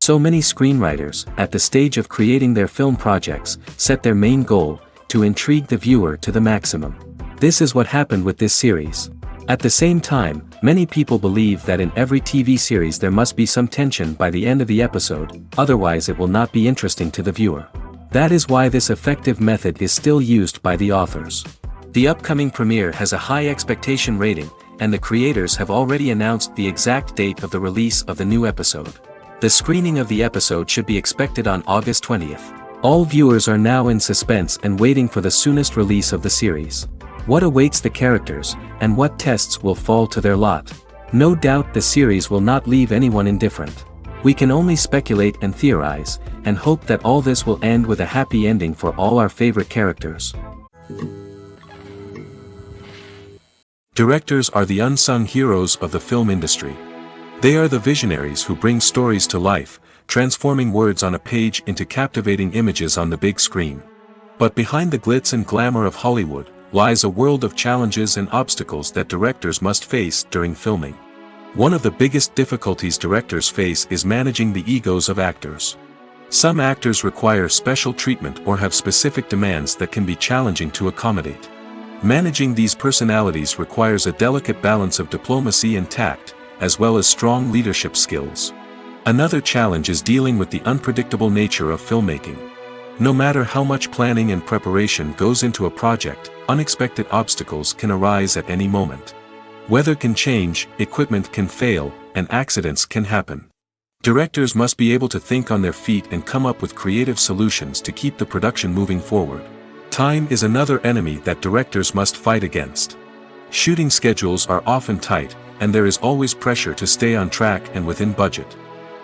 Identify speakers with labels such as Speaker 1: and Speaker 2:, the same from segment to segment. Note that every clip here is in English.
Speaker 1: So many screenwriters, at the stage of creating their film projects, set their main goal, to intrigue the viewer to the maximum. This is what happened with this series. At the same time, many people believe that in every TV series there must be some tension by the end of the episode, otherwise it will not be interesting to the viewer. That is why this effective method is still used by the authors. The upcoming premiere has a high expectation rating, and the creators have already announced the exact date of the release of the new episode. The screening of the episode should be expected on August 20th. All viewers are now in suspense and waiting for the soonest release of the series. What awaits the characters, and what tests will fall to their lot? No doubt the series will not leave anyone indifferent. We can only speculate and theorize, and hope that all this will end with a happy ending for all our favorite characters. Directors are the unsung heroes of the film industry. They are the visionaries who bring stories to life, transforming words on a page into captivating images on the big screen. But behind the glitz and glamour of Hollywood, lies a world of challenges and obstacles that directors must face during filming. One of the biggest difficulties directors face is managing the egos of actors. Some actors require special treatment or have specific demands that can be challenging to accommodate. Managing these personalities requires a delicate balance of diplomacy and tact, as well as strong leadership skills. Another challenge is dealing with the unpredictable nature of filmmaking. No matter how much planning and preparation goes into a project, unexpected obstacles can arise at any moment. Weather can change, equipment can fail, and accidents can happen. Directors must be able to think on their feet and come up with creative solutions to keep the production moving forward. Time is another enemy that directors must fight against. Shooting schedules are often tight, and there is always pressure to stay on track and within budget.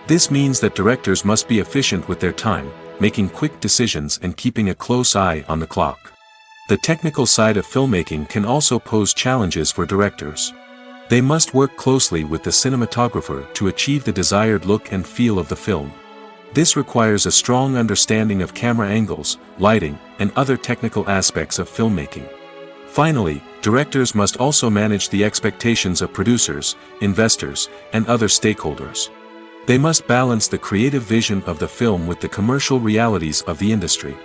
Speaker 1: This means that directors must be efficient with their time, making quick decisions and keeping a close eye on the clock. The technical side of filmmaking can also pose challenges for directors. They must work closely with the cinematographer to achieve the desired look and feel of the film. This requires a strong understanding of camera angles, lighting, and other technical aspects of filmmaking. Finally, directors must also manage the expectations of producers, investors, and other stakeholders. They must balance the creative vision of the film with the commercial realities of the industry.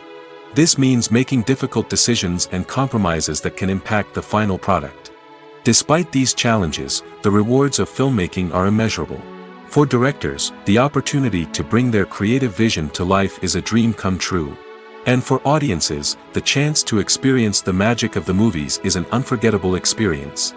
Speaker 1: This means making difficult decisions and compromises that can impact the final product. Despite these challenges, the rewards of filmmaking are immeasurable. For directors, the opportunity to bring their creative vision to life is a dream come true. And for audiences, the chance to experience the magic of the movies is an unforgettable experience.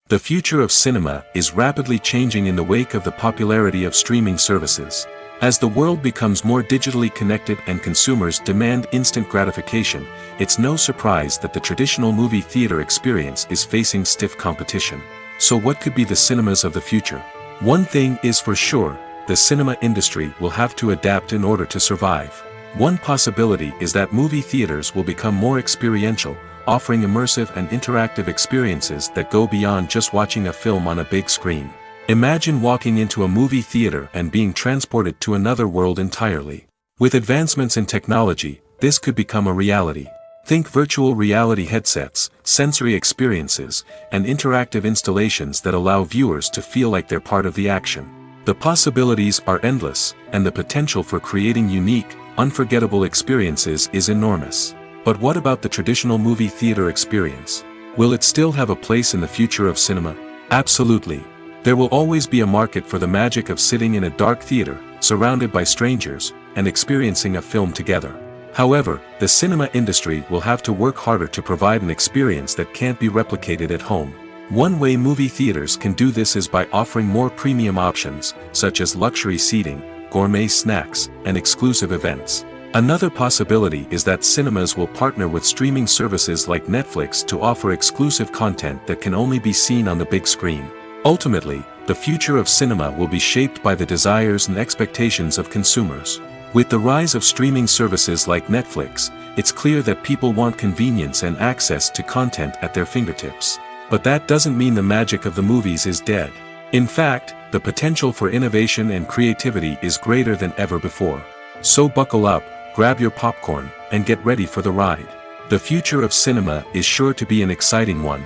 Speaker 1: The future of cinema is rapidly changing in the wake of the popularity of streaming services. As the world becomes more digitally connected and consumers demand instant gratification, it's no surprise that the traditional movie theater experience is facing stiff competition. So what could be the cinemas of the future? One thing is for sure, the cinema industry will have to adapt in order to survive. One possibility is that movie theaters will become more experiential, offering immersive and interactive experiences that go beyond just watching a film on a big screen. Imagine walking into a movie theater and being transported to another world entirely. With advancements in technology, this could become a reality. Think virtual reality headsets, sensory experiences, and interactive installations that allow viewers to feel like they're part of the action. The possibilities are endless, and the potential for creating unique, unforgettable experiences is enormous. But what about the traditional movie theater experience? Will it still have a place in the future of cinema? Absolutely. There will always be a market for the magic of sitting in a dark theater, surrounded by strangers, and experiencing a film together. However, the cinema industry will have to work harder to provide an experience that can't be replicated at home. One way movie theaters can do this is by offering more premium options, such as luxury seating, gourmet snacks, and exclusive events. Another possibility is that cinemas will partner with streaming services like Netflix to offer exclusive content that can only be seen on the big screen. Ultimately, the future of cinema will be shaped by the desires and expectations of consumers. With the rise of streaming services like Netflix, it's clear that people want convenience and access to content at their fingertips. But that doesn't mean the magic of the movies is dead. In fact, the potential for innovation and creativity is greater than ever before. So buckle up, grab your popcorn, and get ready for the ride. The future of cinema is sure to be an exciting one.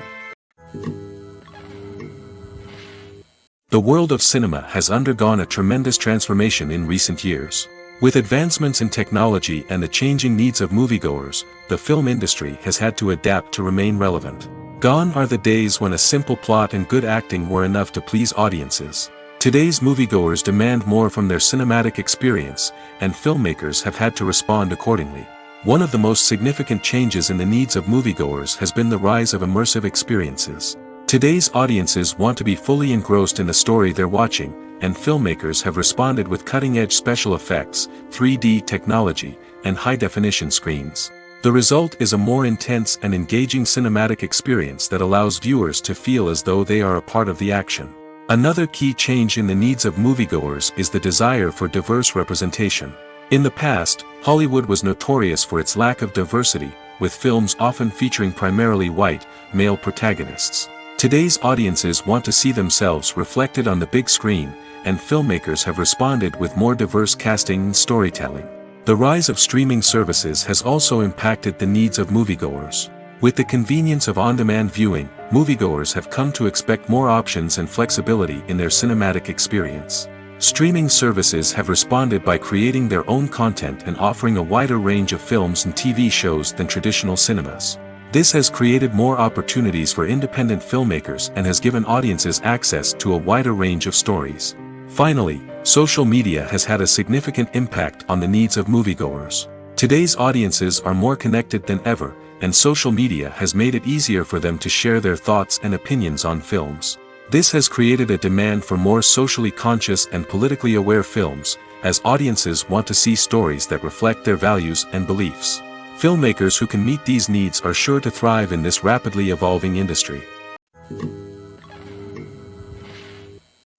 Speaker 1: The world of cinema has undergone a tremendous transformation in recent years. With advancements in technology and the changing needs of moviegoers, the film industry has had to adapt to remain relevant. Gone are the days when a simple plot and good acting were enough to please audiences. Today's moviegoers demand more from their cinematic experience, and filmmakers have had to respond accordingly. One of the most significant changes in the needs of moviegoers has been the rise of immersive experiences. Today's audiences want to be fully engrossed in the story they're watching, and filmmakers have responded with cutting-edge special effects, 3D technology, and high-definition screens. The result is a more intense and engaging cinematic experience that allows viewers to feel as though they are a part of the action. Another key change in the needs of moviegoers is the desire for diverse representation. In the past, Hollywood was notorious for its lack of diversity, with films often featuring primarily white, male protagonists. Today's audiences want to see themselves reflected on the big screen, and filmmakers have responded with more diverse casting and storytelling. The rise of streaming services has also impacted the needs of moviegoers. With the convenience of on-demand viewing, moviegoers have come to expect more options and flexibility in their cinematic experience. Streaming services have responded by creating their own content and offering a wider range of films and TV shows than traditional cinemas. This has created more opportunities for independent filmmakers and has given audiences access to a wider range of stories. Finally, social media has had a significant impact on the needs of moviegoers. Today's audiences are more connected than ever, and social media has made it easier for them to share their thoughts and opinions on films. This has created a demand for more socially conscious and politically aware films, as audiences want to see stories that reflect their values and beliefs. Filmmakers who can meet these needs are sure to thrive in this rapidly evolving industry.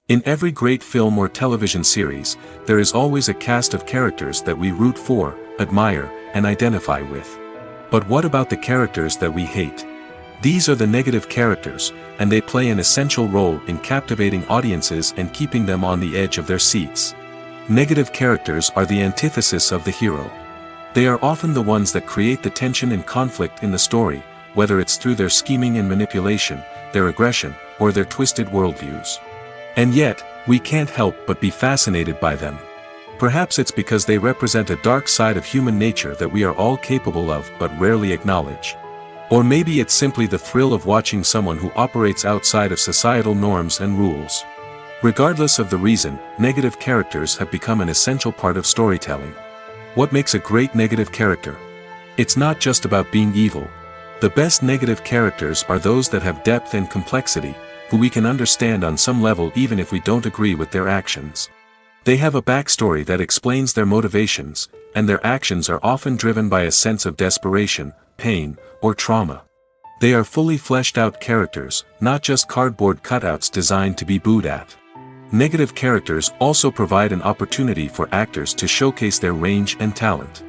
Speaker 1: In every great film or television series, there is always a cast of characters that we root for, admire, and identify with. But what about the characters that we hate? These are the negative characters, and they play an essential role in captivating audiences and keeping them on the edge of their seats. Negative characters are the antithesis of the hero. They are often the ones that create the tension and conflict in the story, whether it's through their scheming and manipulation, their aggression, or their twisted worldviews. And yet, we can't help but be fascinated by them. Perhaps it's because they represent a dark side of human nature that we are all capable of but rarely acknowledge. Or maybe it's simply the thrill of watching someone who operates outside of societal norms and rules. Regardless of the reason, negative characters have become an essential part of storytelling. What makes a great negative character? It's not just about being evil. The best negative characters are those that have depth and complexity, who we can understand on some level even if we don't agree with their actions. They have a backstory that explains their motivations, and their actions are often driven by a sense of desperation, pain, or trauma. They are fully fleshed out characters, not just cardboard cutouts designed to be booed at. Negative characters also provide an opportunity for actors to showcase their range and talent.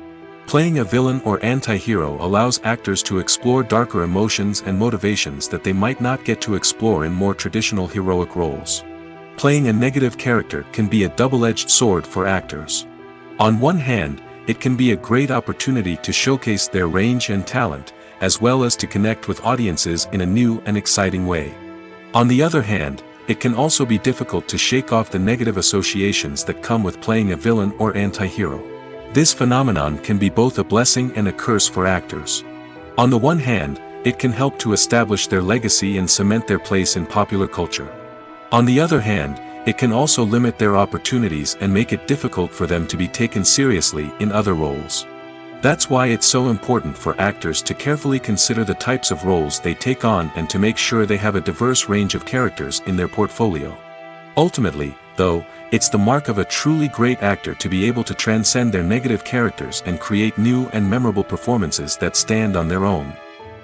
Speaker 1: Playing a villain or anti-hero allows actors to explore darker emotions and motivations that they might not get to explore in more traditional heroic roles. Playing a negative character can be a double-edged sword for actors. On one hand, it can be a great opportunity to showcase their range and talent, as well as to connect with audiences in a new and exciting way. On the other hand, it can also be difficult to shake off the negative associations that come with playing a villain or anti-hero. This phenomenon can be both a blessing and a curse for actors. On the one hand, it can help to establish their legacy and cement their place in popular culture. On the other hand, it can also limit their opportunities and make it difficult for them to be taken seriously in other roles. That's why it's so important for actors to carefully consider the types of roles they take on and to make sure they have a diverse range of characters in their portfolio. Ultimately, though, it's the mark of a truly great actor to be able to transcend their negative characters and create new and memorable performances that stand on their own.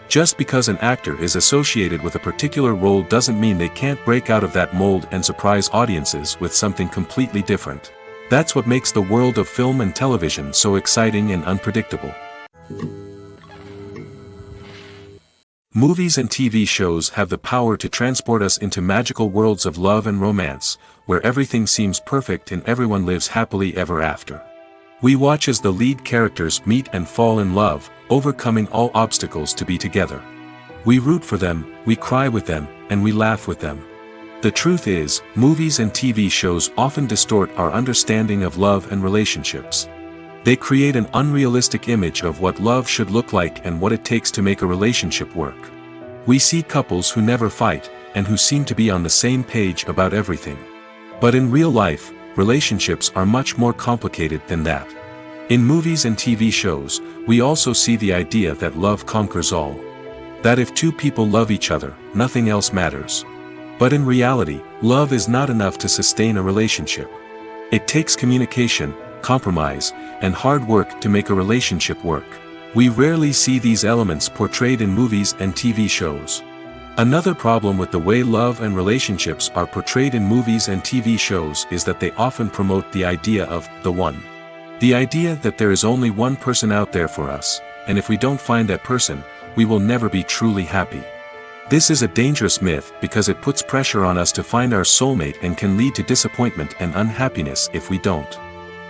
Speaker 1: Just because an actor is associated with a particular role doesn't mean they can't break out of that mold and surprise audiences with something completely different. That's what makes the world of film and television so exciting and unpredictable. Movies and TV shows have the power to transport us into magical worlds of love and romance, where everything seems perfect and everyone lives happily ever after. We watch as the lead characters meet and fall in love, overcoming all obstacles to be together. We root for them, we cry with them, and we laugh with them. The truth is, movies and TV shows often distort our understanding of love and relationships. They create an unrealistic image of what love should look like and what it takes to make a relationship work. We see couples who never fight, and who seem to be on the same page about everything. But in real life, relationships are much more complicated than that. In movies and TV shows, we also see the idea that love conquers all. That if two people love each other, nothing else matters. But in reality, love is not enough to sustain a relationship. It takes communication, compromise, and hard work to make a relationship work. We rarely see these elements portrayed in movies and TV shows. Another problem with the way love and relationships are portrayed in movies and TV shows is that they often promote the idea of the one. The idea that there is only one person out there for us, and if we don't find that person, we will never be truly happy. This is a dangerous myth because it puts pressure on us to find our soulmate and can lead to disappointment and unhappiness if we don't.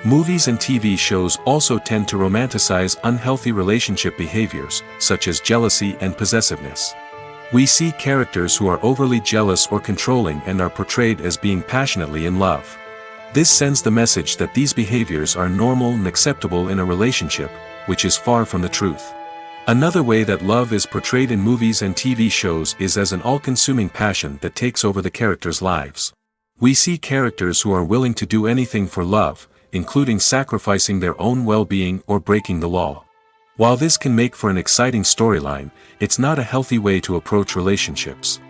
Speaker 1: Movies and TV shows also tend to romanticize unhealthy relationship behaviors, such as jealousy and possessiveness. We see characters who are overly jealous or controlling and are portrayed as being passionately in love. This sends the message that these behaviors are normal and acceptable in a relationship, which is far from the truth. Another way that love is portrayed in movies and TV shows is as an all-consuming passion that takes over the characters' lives. We see characters who are willing to do anything for love, including sacrificing their own well-being or breaking the law. While this can make for an exciting storyline, it's not a healthy way to approach relationships.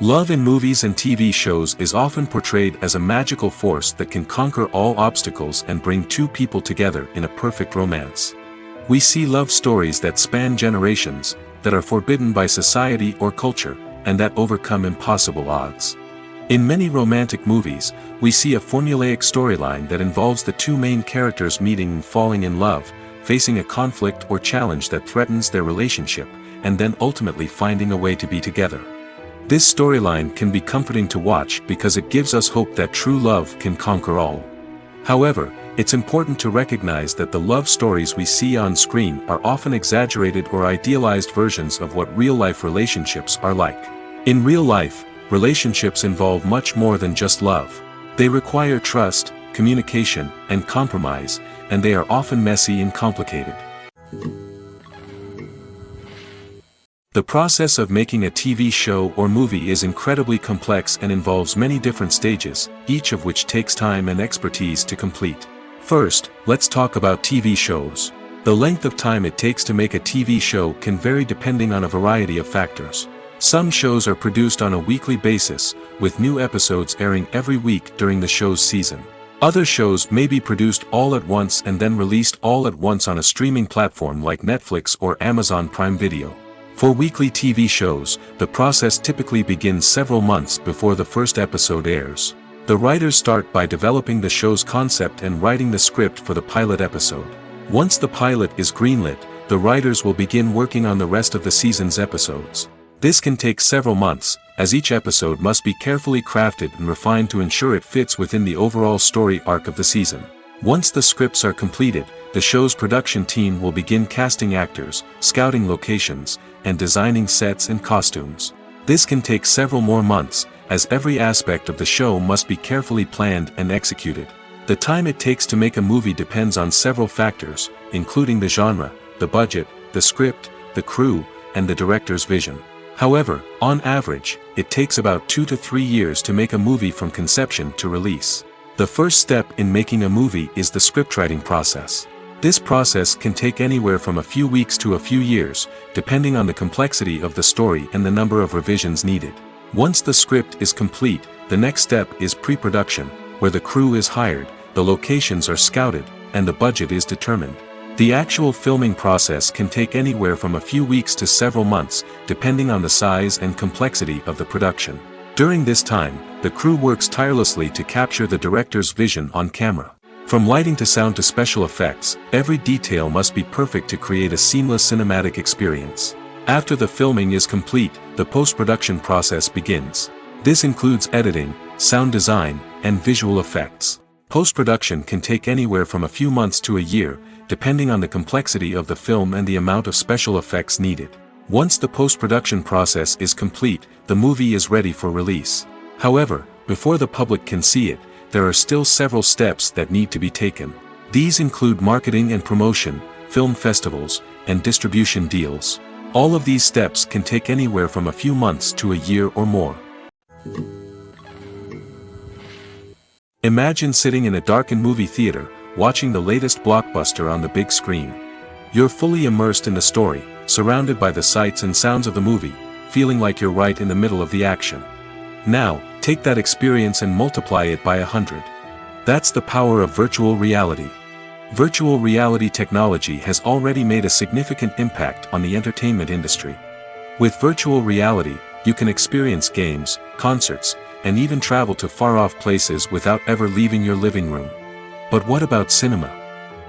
Speaker 1: Love in movies and TV shows is often portrayed as a magical force that can conquer all obstacles and bring two people together in a perfect romance. We see love stories that span generations, that are forbidden by society or culture, and that overcome impossible odds. In many romantic movies, we see a formulaic storyline that involves the two main characters meeting and falling in love, facing a conflict or challenge that threatens their relationship, and then ultimately finding a way to be together. This storyline can be comforting to watch because it gives us hope that true love can conquer all. However, it's important to recognize that the love stories we see on screen are often exaggerated or idealized versions of what real-life relationships are like. In real life, relationships involve much more than just love. They require trust, communication, and compromise, and they are often messy and complicated. The process of making a TV show or movie is incredibly complex and involves many different stages, each of which takes time and expertise to complete. First, let's talk about TV shows. The length of time it takes to make a TV show can vary depending on a variety of factors. Some shows are produced on a weekly basis, with new episodes airing every week during the show's season. Other shows may be produced all at once and then released all at once on a streaming platform like Netflix or Amazon Prime Video. For weekly TV shows, the process typically begins several months before the first episode airs. The writers start by developing the show's concept and writing the script for the pilot episode. Once the pilot is greenlit, the writers will begin working on the rest of the season's episodes. This can take several months, as each episode must be carefully crafted and refined to ensure it fits within the overall story arc of the season. Once the scripts are completed, the show's production team will begin casting actors, scouting locations, and designing sets and costumes. This can take several more months, as every aspect of the show must be carefully planned and executed. The time it takes to make a movie depends on several factors, including the genre, the budget, the script, the crew, and the director's vision. However, on average, it takes about 2 to 3 years to make a movie from conception to release. The first step in making a movie is the scriptwriting process. This process can take anywhere from a few weeks to a few years, depending on the complexity of the story and the number of revisions needed. Once the script is complete, the next step is pre-production, where the crew is hired, the locations are scouted, and the budget is determined. The actual filming process can take anywhere from a few weeks to several months, depending on the size and complexity of the production. During this time, the crew works tirelessly to capture the director's vision on camera. From lighting to sound to special effects, every detail must be perfect to create a seamless cinematic experience. After the filming is complete, the post-production process begins. This includes editing, sound design, and visual effects. Post-production can take anywhere from a few months to a year, depending on the complexity of the film and the amount of special effects needed. Once the post-production process is complete, the movie is ready for release. However, before the public can see it, there are still several steps that need to be taken. These include marketing and promotion, film festivals, and distribution deals. All of these steps can take anywhere from a few months to a year or more. Imagine sitting in a darkened movie theater, watching the latest blockbuster on the big screen. You're fully immersed in the story, surrounded by the sights and sounds of the movie, feeling like you're right in the middle of the action. Now, take that experience and multiply it by 100. That's the power of virtual reality. Virtual reality technology has already made a significant impact on the entertainment industry. With virtual reality, you can experience games, concerts, and even travel to far-off places without ever leaving your living room. But what about cinema?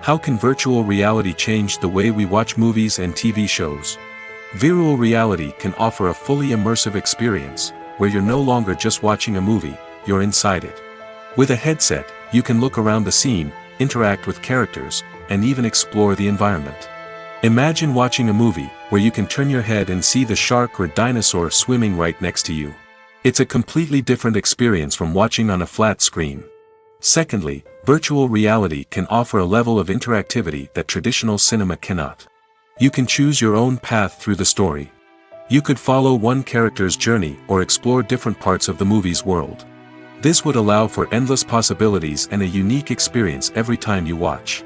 Speaker 1: How can virtual reality change the way we watch movies and TV shows? Virtual reality can offer a fully immersive experience, where you're no longer just watching a movie, you're inside it. With a headset, you can look around the scene, interact with characters, and even explore the environment. Imagine watching a movie where you can turn your head and see the shark or dinosaur swimming right next to you. It's a completely different experience from watching on a flat screen. Secondly, virtual reality can offer a level of interactivity that traditional cinema cannot. You can choose your own path through the story. You could follow one character's journey or explore different parts of the movie's world. This would allow for endless possibilities and a unique experience every time you watch.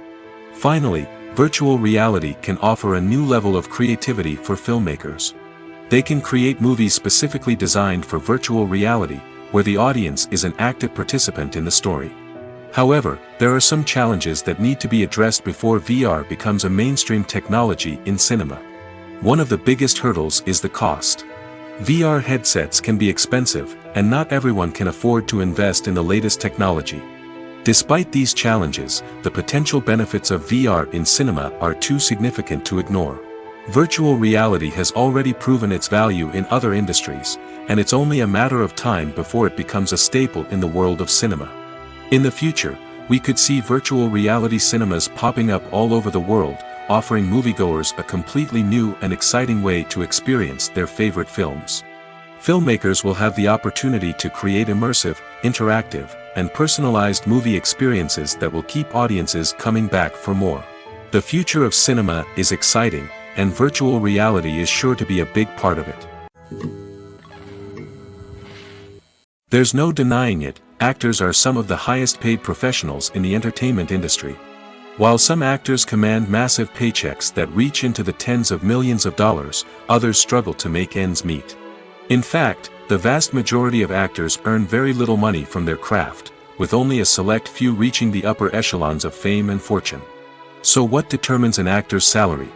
Speaker 1: Finally, virtual reality can offer a new level of creativity for filmmakers. They can create movies specifically designed for virtual reality, where the audience is an active participant in the story. However, there are some challenges that need to be addressed before VR becomes a mainstream technology in cinema. One of the biggest hurdles is the cost. VR headsets can be expensive, and not everyone can afford to invest in the latest technology. Despite these challenges, the potential benefits of VR in cinema are too significant to ignore. Virtual reality has already proven its value in other industries, and it's only a matter of time before it becomes a staple in the world of cinema. In the future, we could see virtual reality cinemas popping up all over the world, offering moviegoers a completely new and exciting way to experience their favorite films. Filmmakers will have the opportunity to create immersive, interactive, and personalized movie experiences that will keep audiences coming back for more. The future of cinema is exciting, and virtual reality is sure to be a big part of it. There's no denying it, actors are some of the highest paid professionals in the entertainment industry. While some actors command massive paychecks that reach into the tens of millions of dollars, others struggle to make ends meet. In fact, the vast majority of actors earn very little money from their craft, with only a select few reaching the upper echelons of fame and fortune. So what determines an actor's salary?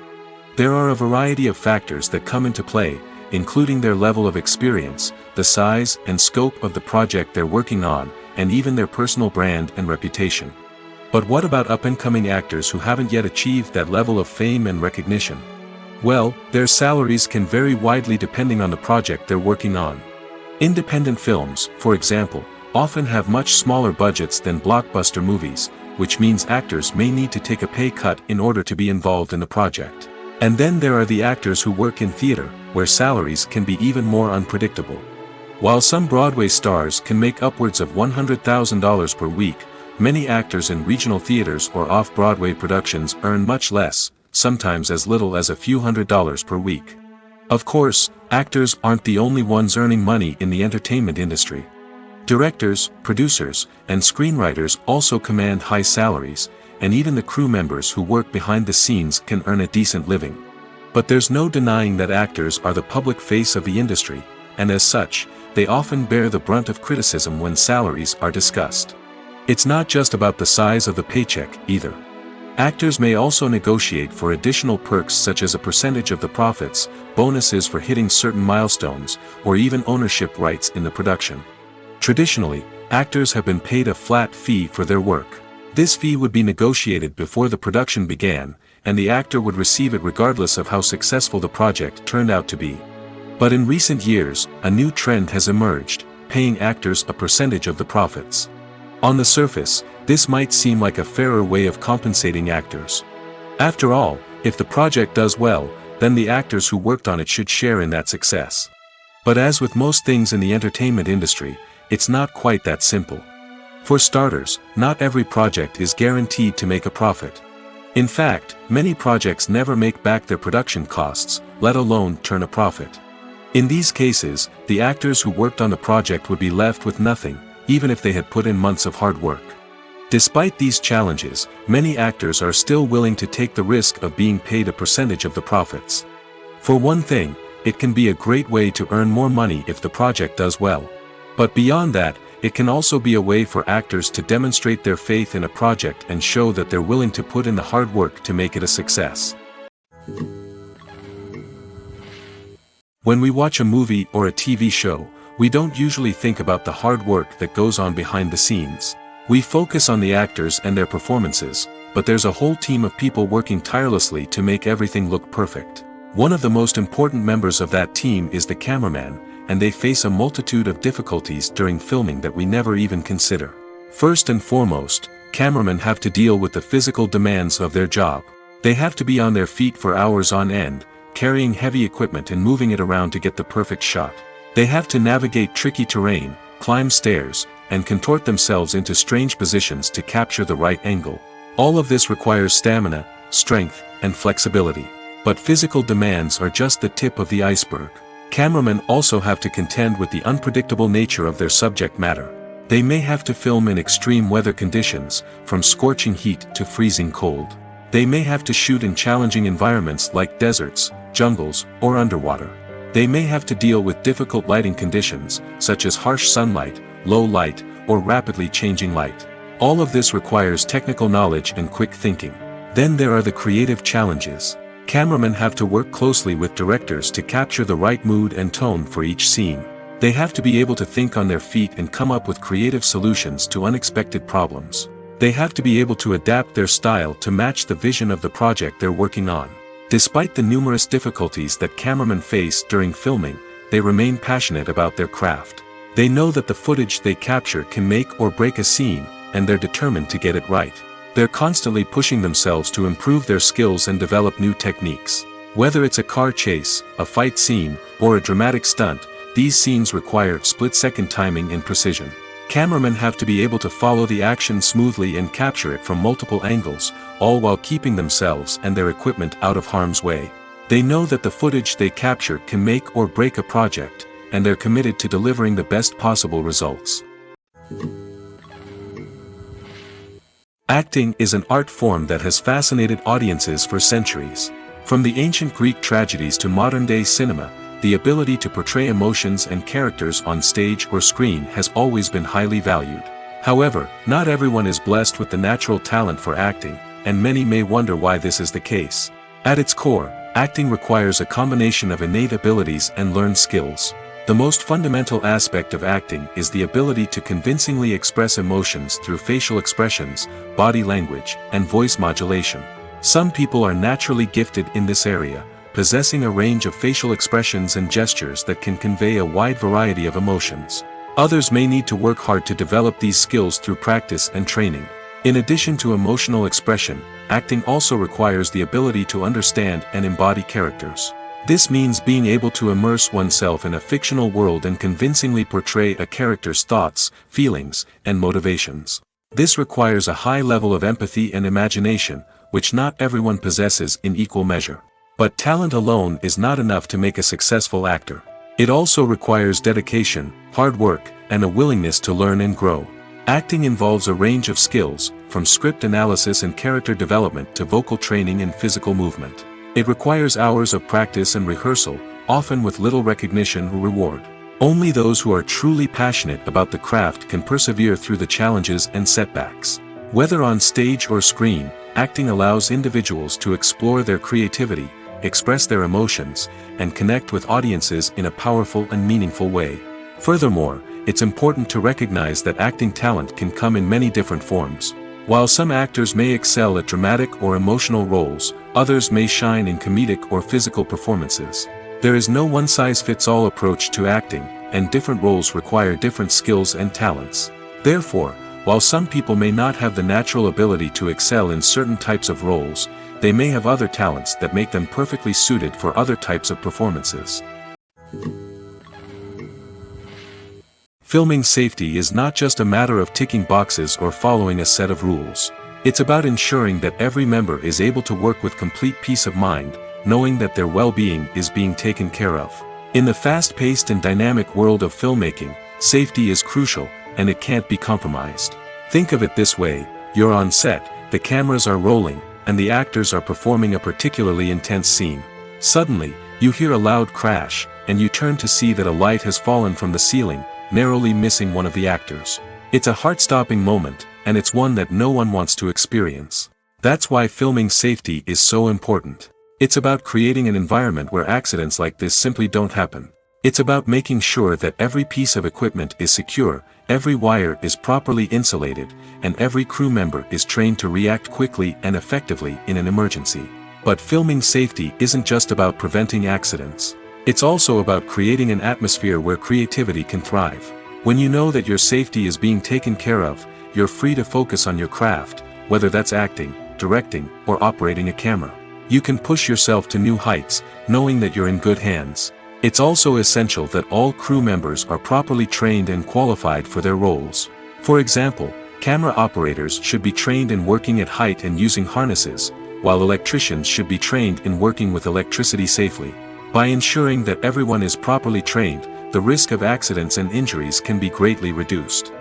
Speaker 1: There are a variety of factors that come into play, including their level of experience, the size and scope of the project they're working on, and even their personal brand and reputation. But what about up-and-coming actors who haven't yet achieved that level of fame and recognition? Well, their salaries can vary widely depending on the project they're working on. Independent films, for example, often have much smaller budgets than blockbuster movies, which means actors may need to take a pay cut in order to be involved in the project. And then there are the actors who work in theater, where salaries can be even more unpredictable. While some Broadway stars can make upwards of $100,000 per week, many actors in regional theaters or off-Broadway productions earn much less, sometimes as little as a few $100s per week. Of course, actors aren't the only ones earning money in the entertainment industry. Directors, producers, and screenwriters also command high salaries, and even the crew members who work behind the scenes can earn a decent living. But there's no denying that actors are the public face of the industry, and as such, they often bear the brunt of criticism when salaries are discussed. It's not just about the size of the paycheck, either. Actors may also negotiate for additional perks such as a percentage of the profits, bonuses for hitting certain milestones, or even ownership rights in the production. Traditionally, actors have been paid a flat fee for their work. This fee would be negotiated before the production began, and the actor would receive it regardless of how successful the project turned out to be. But in recent years, a new trend has emerged, paying actors a percentage of the profits. On the surface, this might seem like a fairer way of compensating actors. After all, if the project does well, then the actors who worked on it should share in that success. But as with most things in the entertainment industry, it's not quite that simple. For starters, not every project is guaranteed to make a profit. In fact, many projects never make back their production costs, let alone turn a profit. In these cases, the actors who worked on the project would be left with nothing, even if they had put in months of hard work. Despite these challenges, many actors are still willing to take the risk of being paid a percentage of the profits. For one thing, it can be a great way to earn more money if the project does well. But beyond that, it can also be a way for actors to demonstrate their faith in a project and show that they're willing to put in the hard work to make it a success. When we watch a movie or a TV show, we don't usually think about the hard work that goes on behind the scenes. We focus on the actors and their performances, but there's a whole team of people working tirelessly to make everything look perfect. One of the most important members of that team is the cameraman, and they face a multitude of difficulties during filming that we never even consider. First and foremost, cameramen have to deal with the physical demands of their job. They have to be on their feet for hours on end, carrying heavy equipment and moving it around to get the perfect shot. They have to navigate tricky terrain, climb stairs, and contort themselves into strange positions to capture the right angle. All of this requires stamina, strength, and flexibility. But physical demands are just the tip of the iceberg. Cameramen also have to contend with the unpredictable nature of their subject matter. They may have to film in extreme weather conditions, from scorching heat to freezing cold. They may have to shoot in challenging environments like deserts, jungles, or underwater. They may have to deal with difficult lighting conditions, such as harsh sunlight, low light, or rapidly changing light. All of this requires technical knowledge and quick thinking. Then there are the creative challenges. Cameramen have to work closely with directors to capture the right mood and tone for each scene. They have to be able to think on their feet and come up with creative solutions to unexpected problems. They have to be able to adapt their style to match the vision of the project they're working on. Despite the numerous difficulties that cameramen face during filming, they remain passionate about their craft. They know that the footage they capture can make or break a scene, and they're determined to get it right. They're constantly pushing themselves to improve their skills and develop new techniques. Whether it's a car chase, a fight scene, or a dramatic stunt, these scenes require split-second timing and precision. Cameramen have to be able to follow the action smoothly and capture it from multiple angles, all while keeping themselves and their equipment out of harm's way. They know that the footage they capture can make or break a project, and they're committed to delivering the best possible results. Acting is an art form that has fascinated audiences for centuries. From the ancient Greek tragedies to modern-day cinema, the ability to portray emotions and characters on stage or screen has always been highly valued. However, not everyone is blessed with the natural talent for acting, and many may wonder why this is the case. At its core, acting requires a combination of innate abilities and learned skills. The most fundamental aspect of acting is the ability to convincingly express emotions through facial expressions, body language, and voice modulation. Some people are naturally gifted in this area, possessing a range of facial expressions and gestures that can convey a wide variety of emotions. Others may need to work hard to develop these skills through practice and training. In addition to emotional expression, acting also requires the ability to understand and embody characters. This means being able to immerse oneself in a fictional world and convincingly portray a character's thoughts, feelings, and motivations. This requires a high level of empathy and imagination, which not everyone possesses in equal measure. But talent alone is not enough to make a successful actor. It also requires dedication, hard work, and a willingness to learn and grow. Acting involves a range of skills, from script analysis and character development to vocal training and physical movement. It requires hours of practice and rehearsal, often with little recognition or reward. Only those who are truly passionate about the craft can persevere through the challenges and setbacks. Whether on stage or screen, acting allows individuals to explore their creativity, express their emotions, and connect with audiences in a powerful and meaningful way. Furthermore, it's important to recognize that acting talent can come in many different forms. While some actors may excel at dramatic or emotional roles, others may shine in comedic or physical performances. There is no one-size-fits-all approach to acting, and different roles require different skills and talents. Therefore, while some people may not have the natural ability to excel in certain types of roles, they may have other talents that make them perfectly suited for other types of performances. Filming safety is not just a matter of ticking boxes or following a set of rules. It's about ensuring that every member is able to work with complete peace of mind, knowing that their well-being is being taken care of. In the fast-paced and dynamic world of filmmaking, safety is crucial, and it can't be compromised. Think of it this way: you're on set, the cameras are rolling, and the actors are performing a particularly intense scene. Suddenly, you hear a loud crash, and you turn to see that a light has fallen from the ceiling, narrowly missing one of the actors. It's a heart-stopping moment, and it's one that no one wants to experience. That's why filming safety is so important. It's about creating an environment where accidents like this simply don't happen. It's about making sure that every piece of equipment is secure, every wire is properly insulated, and every crew member is trained to react quickly and effectively in an emergency. But filming safety isn't just about preventing accidents. It's also about creating an atmosphere where creativity can thrive. When you know that your safety is being taken care of, you're free to focus on your craft, whether that's acting, directing, or operating a camera. You can push yourself to new heights, knowing that you're in good hands. It's also essential that all crew members are properly trained and qualified for their roles. For example, camera operators should be trained in working at height and using harnesses, while electricians should be trained in working with electricity safely. By ensuring that everyone is properly trained, the risk of accidents and injuries can be greatly reduced.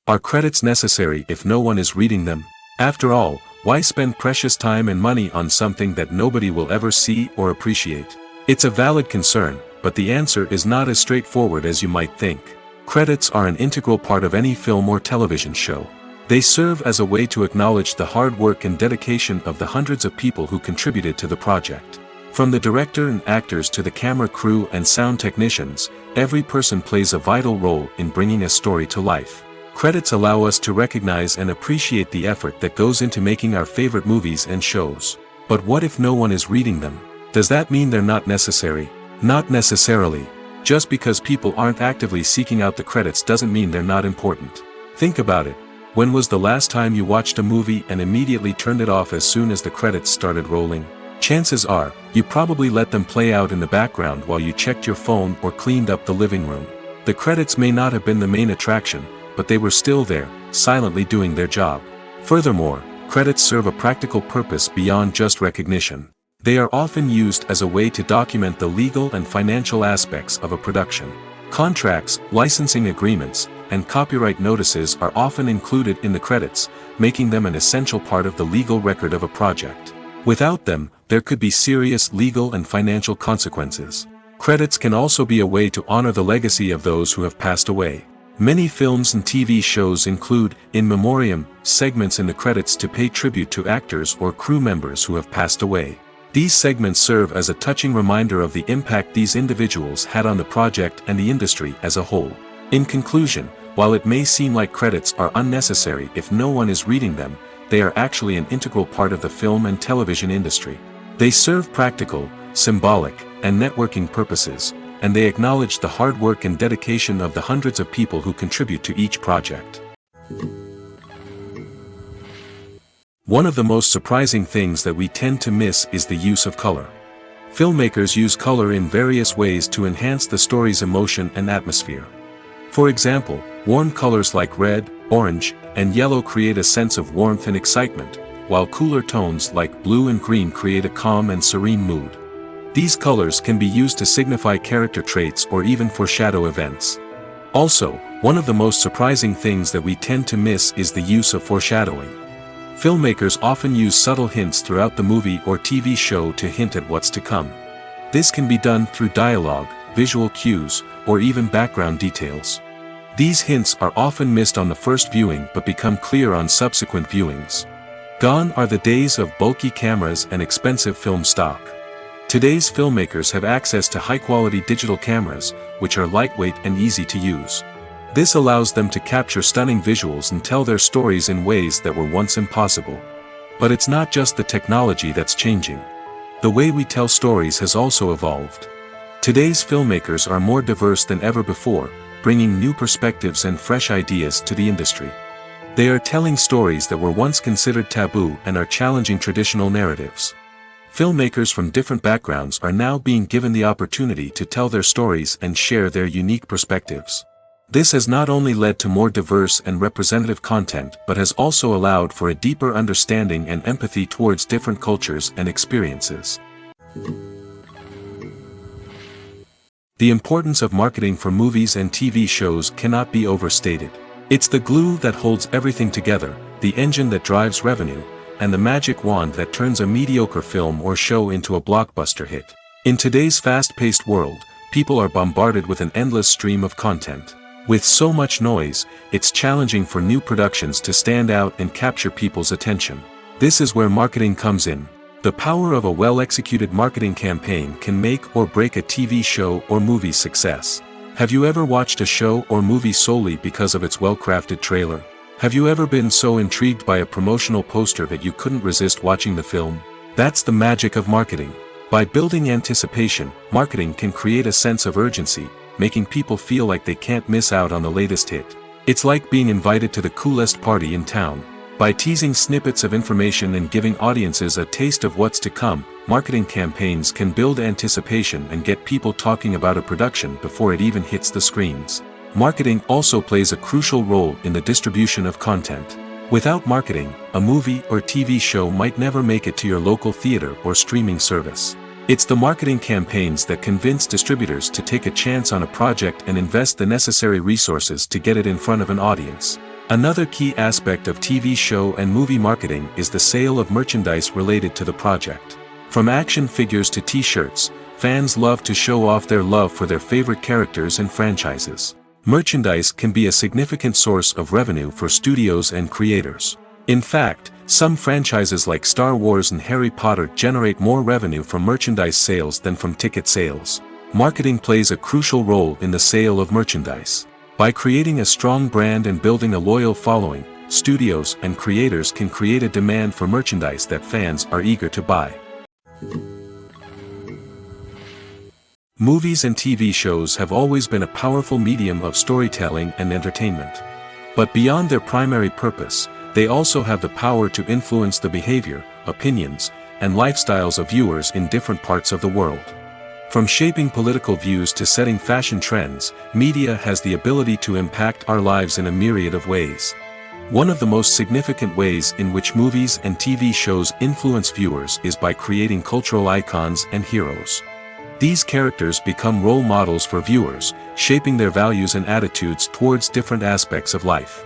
Speaker 1: Are credits necessary if no one is reading them? After all, why spend precious time and money on something that nobody will ever see or appreciate? It's a valid concern, but the answer is not as straightforward as you might think. Credits are an integral part of any film or television show. They serve as a way to acknowledge the hard work and dedication of the hundreds of people who contributed to the project. From the director and actors to the camera crew and sound technicians, every person plays a vital role in bringing a story to life. Credits allow us to recognize and appreciate the effort that goes into making our favorite movies and shows. But what if no one is reading them? Does that mean they're not necessary? Not necessarily. Just because people aren't actively seeking out the credits doesn't mean they're not important. Think about it. When was the last time you watched a movie and immediately turned it off as soon as the credits started rolling? Chances are, you probably let them play out in the background while you checked your phone or cleaned up the living room. The credits may not have been the main attraction, but they were still there, silently doing their job. Furthermore, credits serve a practical purpose beyond just recognition. They are often used as a way to document the legal and financial aspects of a production. Contracts, licensing agreements, and copyright notices are often included in the credits, making them an essential part of the legal record of a project. Without them, there could be serious legal and financial consequences. Credits can also be a way to honor the legacy of those who have passed away. Many films and TV shows include, in memoriam, segments in the credits to pay tribute to actors or crew members who have passed away. These segments serve as a touching reminder of the impact these individuals had on the project and the industry as a whole. In conclusion, while it may seem like credits are unnecessary if no one is reading them, they are actually an integral part of the film and television industry. They serve practical, symbolic, and networking purposes, and they acknowledge the hard work and dedication of the hundreds of people who contribute to each project. One of the most surprising things that we tend to miss is the use of color. Filmmakers use color in various ways to enhance the story's emotion and atmosphere. For example, warm colors like red, orange, and yellow create a sense of warmth and excitement, while cooler tones like blue and green create a calm and serene mood. These colors can be used to signify character traits or even foreshadow events. Also, one of the most surprising things that we tend to miss is the use of foreshadowing. Filmmakers often use subtle hints throughout the movie or TV show to hint at what's to come. This can be done through dialogue, visual cues, or even background details. These hints are often missed on the first viewing but become clear on subsequent viewings. Gone are the days of bulky cameras and expensive film stock. Today's filmmakers have access to high-quality digital cameras, which are lightweight and easy to use. This allows them to capture stunning visuals and tell their stories in ways that were once impossible. But it's not just the technology that's changing. The way we tell stories has also evolved. Today's filmmakers are more diverse than ever before, bringing new perspectives and fresh ideas to the industry. They are telling stories that were once considered taboo and are challenging traditional narratives. Filmmakers from different backgrounds are now being given the opportunity to tell their stories and share their unique perspectives. This has not only led to more diverse and representative content but has also allowed for a deeper understanding and empathy towards different cultures and experiences. The importance of marketing for movies and TV shows cannot be overstated. It's the glue that holds everything together, the engine that drives revenue, and the magic wand that turns a mediocre film or show into a blockbuster hit. In today's fast-paced world, people are bombarded with an endless stream of content. With so much noise, it's challenging for new productions to stand out and capture people's attention. This is where marketing comes in. The power of a well-executed marketing campaign can make or break a TV show or movie's success. Have you ever watched a show or movie solely because of its well-crafted trailer? Have you ever been so intrigued by a promotional poster that you couldn't resist watching the film? That's the magic of marketing. By building anticipation, marketing can create a sense of urgency, making people feel like they can't miss out on the latest hit. It's like being invited to the coolest party in town. By teasing snippets of information and giving audiences a taste of what's to come, marketing campaigns can build anticipation and get people talking about a production before it even hits the screens. Marketing also plays a crucial role in the distribution of content. Without marketing, a movie or TV show might never make it to your local theater or streaming service. It's the marketing campaigns that convince distributors to take a chance on a project and invest the necessary resources to get it in front of an audience. Another key aspect of TV show and movie marketing is the sale of merchandise related to the project. From action figures to t-shirts, fans love to show off their love for their favorite characters and franchises. Merchandise can be a significant source of revenue for studios and creators. In fact, some franchises like Star Wars and Harry Potter generate more revenue from merchandise sales than from ticket sales. Marketing plays a crucial role in the sale of merchandise. By creating a strong brand and building a loyal following, studios and creators can create a demand for merchandise that fans are eager to buy. Movies and TV shows have always been a powerful medium of storytelling and entertainment. But beyond their primary purpose, they also have the power to influence the behavior, opinions, and lifestyles of viewers in different parts of the world. From shaping political views to setting fashion trends, media has the ability to impact our lives in a myriad of ways. One of the most significant ways in which movies and TV shows influence viewers is by creating cultural icons and heroes. These characters become role models for viewers, shaping their values and attitudes towards different aspects of life.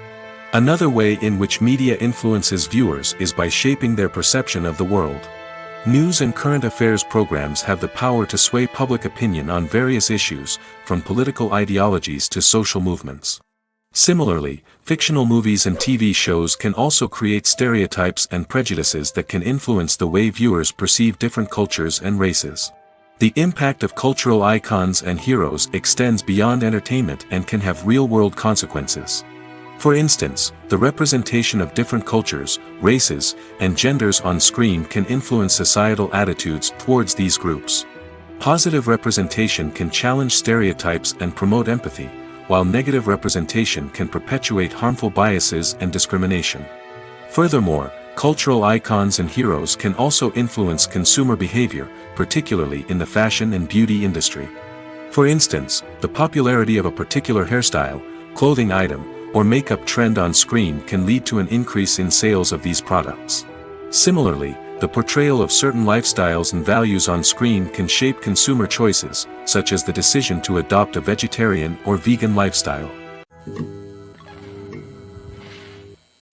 Speaker 1: Another way in which media influences viewers is by shaping their perception of the world. News and current affairs programs have the power to sway public opinion on various issues, from political ideologies to social movements. Similarly, fictional movies and TV shows can also create stereotypes and prejudices that can influence the way viewers perceive different cultures and races. The impact of cultural icons and heroes extends beyond entertainment and can have real-world consequences. For instance, the representation of different cultures, races, and genders on screen can influence societal attitudes towards these groups. Positive representation can challenge stereotypes and promote empathy, while negative representation can perpetuate harmful biases and discrimination. Furthermore, cultural icons and heroes can also influence consumer behavior, particularly in the fashion and beauty industry. For instance, the popularity of a particular hairstyle, clothing item, or makeup trend on screen can lead to an increase in sales of these products. Similarly, the portrayal of certain lifestyles and values on screen can shape consumer choices, such as the decision to adopt a vegetarian or vegan lifestyle.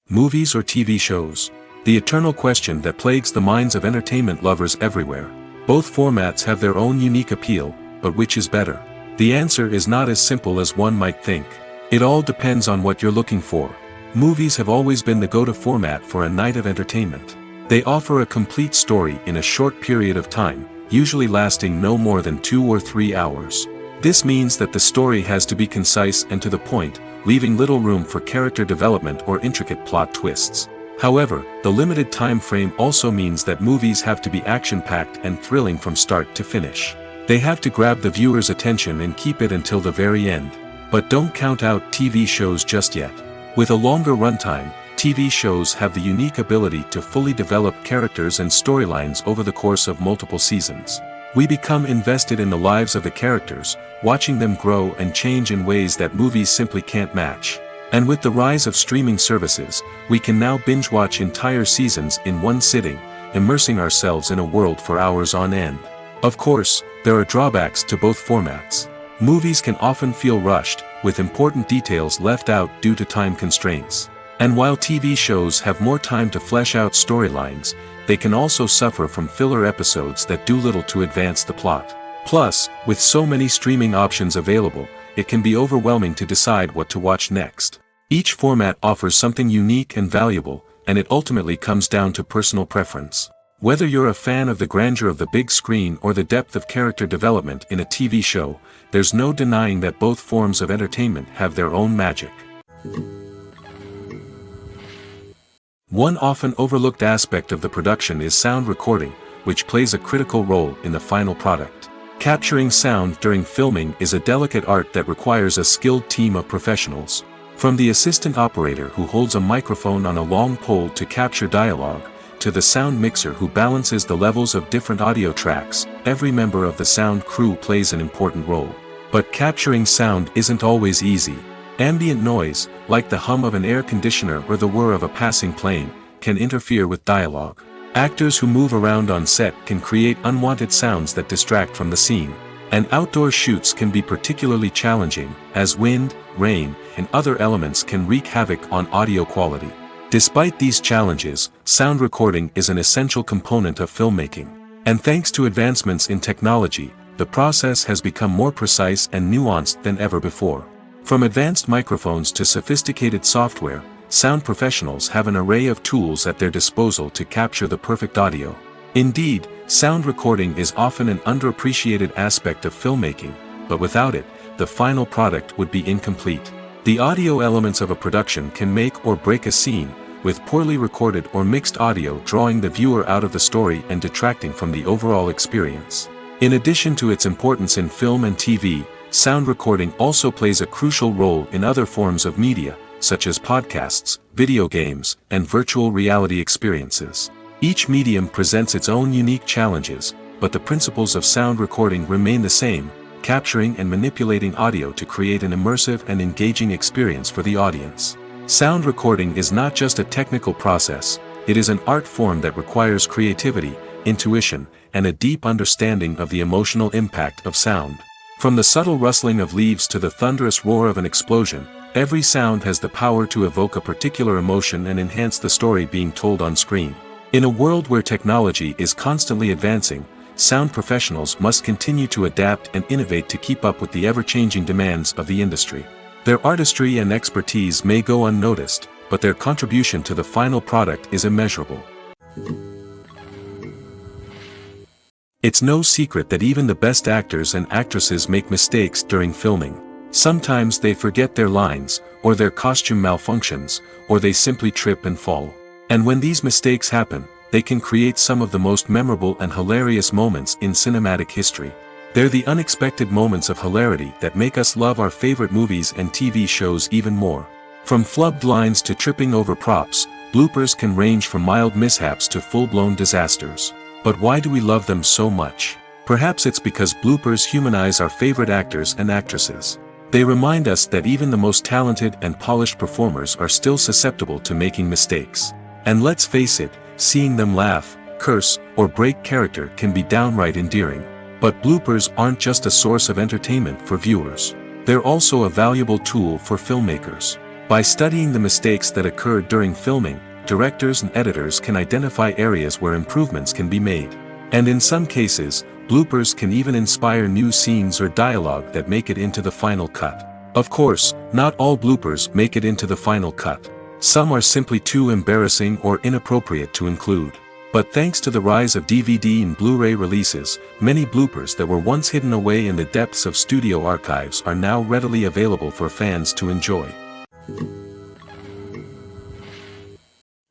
Speaker 1: Movies or TV shows? The eternal question that plagues the minds of entertainment lovers everywhere. Both formats have their own unique appeal, but which is better? The answer is not as simple as one might think. It all depends on what you're looking for. Movies have always been the go-to format for a night of entertainment. They offer a complete story in a short period of time, usually lasting no more than 2 or 3 hours. This means that the story has to be concise and to the point, leaving little room for character development or intricate plot twists. However, the limited time frame also means that movies have to be action-packed and thrilling from start to finish. They have to grab the viewer's attention and keep it until the very end. But don't count out TV shows just yet. With a longer runtime, TV shows have the unique ability to fully develop characters and storylines over the course of multiple seasons. We become invested in the lives of the characters, watching them grow and change in ways that movies simply can't match. And with the rise of streaming services, we can now binge-watch entire seasons in one sitting, immersing ourselves in a world for hours on end. Of course, there are drawbacks to both formats. Movies can often feel rushed, with important details left out due to time constraints. And while TV shows have more time to flesh out storylines, they can also suffer from filler episodes that do little to advance the plot. Plus, with so many streaming options available, it can be overwhelming to decide what to watch next. Each format offers something unique and valuable, and it ultimately comes down to personal preference. Whether you're a fan of the grandeur of the big screen or the depth of character development in a TV show, there's no denying that both forms of entertainment have their own magic. One often overlooked aspect of the production is sound recording, which plays a critical role in the final product. Capturing sound during filming is a delicate art that requires a skilled team of professionals. From the assistant operator who holds a microphone on a long pole to capture dialogue, to the sound mixer who balances the levels of different audio tracks, every member of the sound crew plays an important role. But capturing sound isn't always easy. Ambient noise, like the hum of an air conditioner or the whir of a passing plane, can interfere with dialogue. Actors who move around on set can create unwanted sounds that distract from the scene. And outdoor shoots can be particularly challenging, as wind, rain, and other elements can wreak havoc on audio quality. Despite these challenges, sound recording is an essential component of filmmaking. And thanks to advancements in technology, the process has become more precise and nuanced than ever before. From advanced microphones to sophisticated software, sound professionals have an array of tools at their disposal to capture the perfect audio. Indeed, sound recording is often an underappreciated aspect of filmmaking, but without it, the final product would be incomplete. The audio elements of a production can make or break a scene, with poorly recorded or mixed audio drawing the viewer out of the story and detracting from the overall experience. In addition to its importance in film and TV, sound recording also plays a crucial role in other forms of media, such as podcasts, video games, and virtual reality experiences. Each medium presents its own unique challenges, but the principles of sound recording remain the same, capturing and manipulating audio to create an immersive and engaging experience for the audience. Sound recording is not just a technical process, it is an art form that requires creativity, intuition, and a deep understanding of the emotional impact of sound. From the subtle rustling of leaves to the thunderous roar of an explosion, every sound has the power to evoke a particular emotion and enhance the story being told on screen. In a world where technology is constantly advancing, sound professionals must continue to adapt and innovate to keep up with the ever-changing demands of the industry. Their artistry and expertise may go unnoticed, but their contribution to the final product is immeasurable. It's no secret that even the best actors and actresses make mistakes during filming. Sometimes they forget their lines, or their costume malfunctions, or they simply trip and fall. And when these mistakes happen, they can create some of the most memorable and hilarious moments in cinematic history. They're the unexpected moments of hilarity that make us love our favorite movies and TV shows even more. From flubbed lines to tripping over props, bloopers can range from mild mishaps to full-blown disasters. But why do we love them so much? Perhaps it's because bloopers humanize our favorite actors and actresses. They remind us that even the most talented and polished performers are still susceptible to making mistakes. And let's face it, seeing them laugh, curse, or break character can be downright endearing. But bloopers aren't just a source of entertainment for viewers. They're also a valuable tool for filmmakers. By studying the mistakes that occurred during filming, directors and editors can identify areas where improvements can be made. And in some cases, bloopers can even inspire new scenes or dialogue that make it into the final cut. Of course, not all bloopers make it into the final cut. Some are simply too embarrassing or inappropriate to include. But thanks to the rise of DVD and Blu-ray releases, many bloopers that were once hidden away in the depths of studio archives are now readily available for fans to enjoy.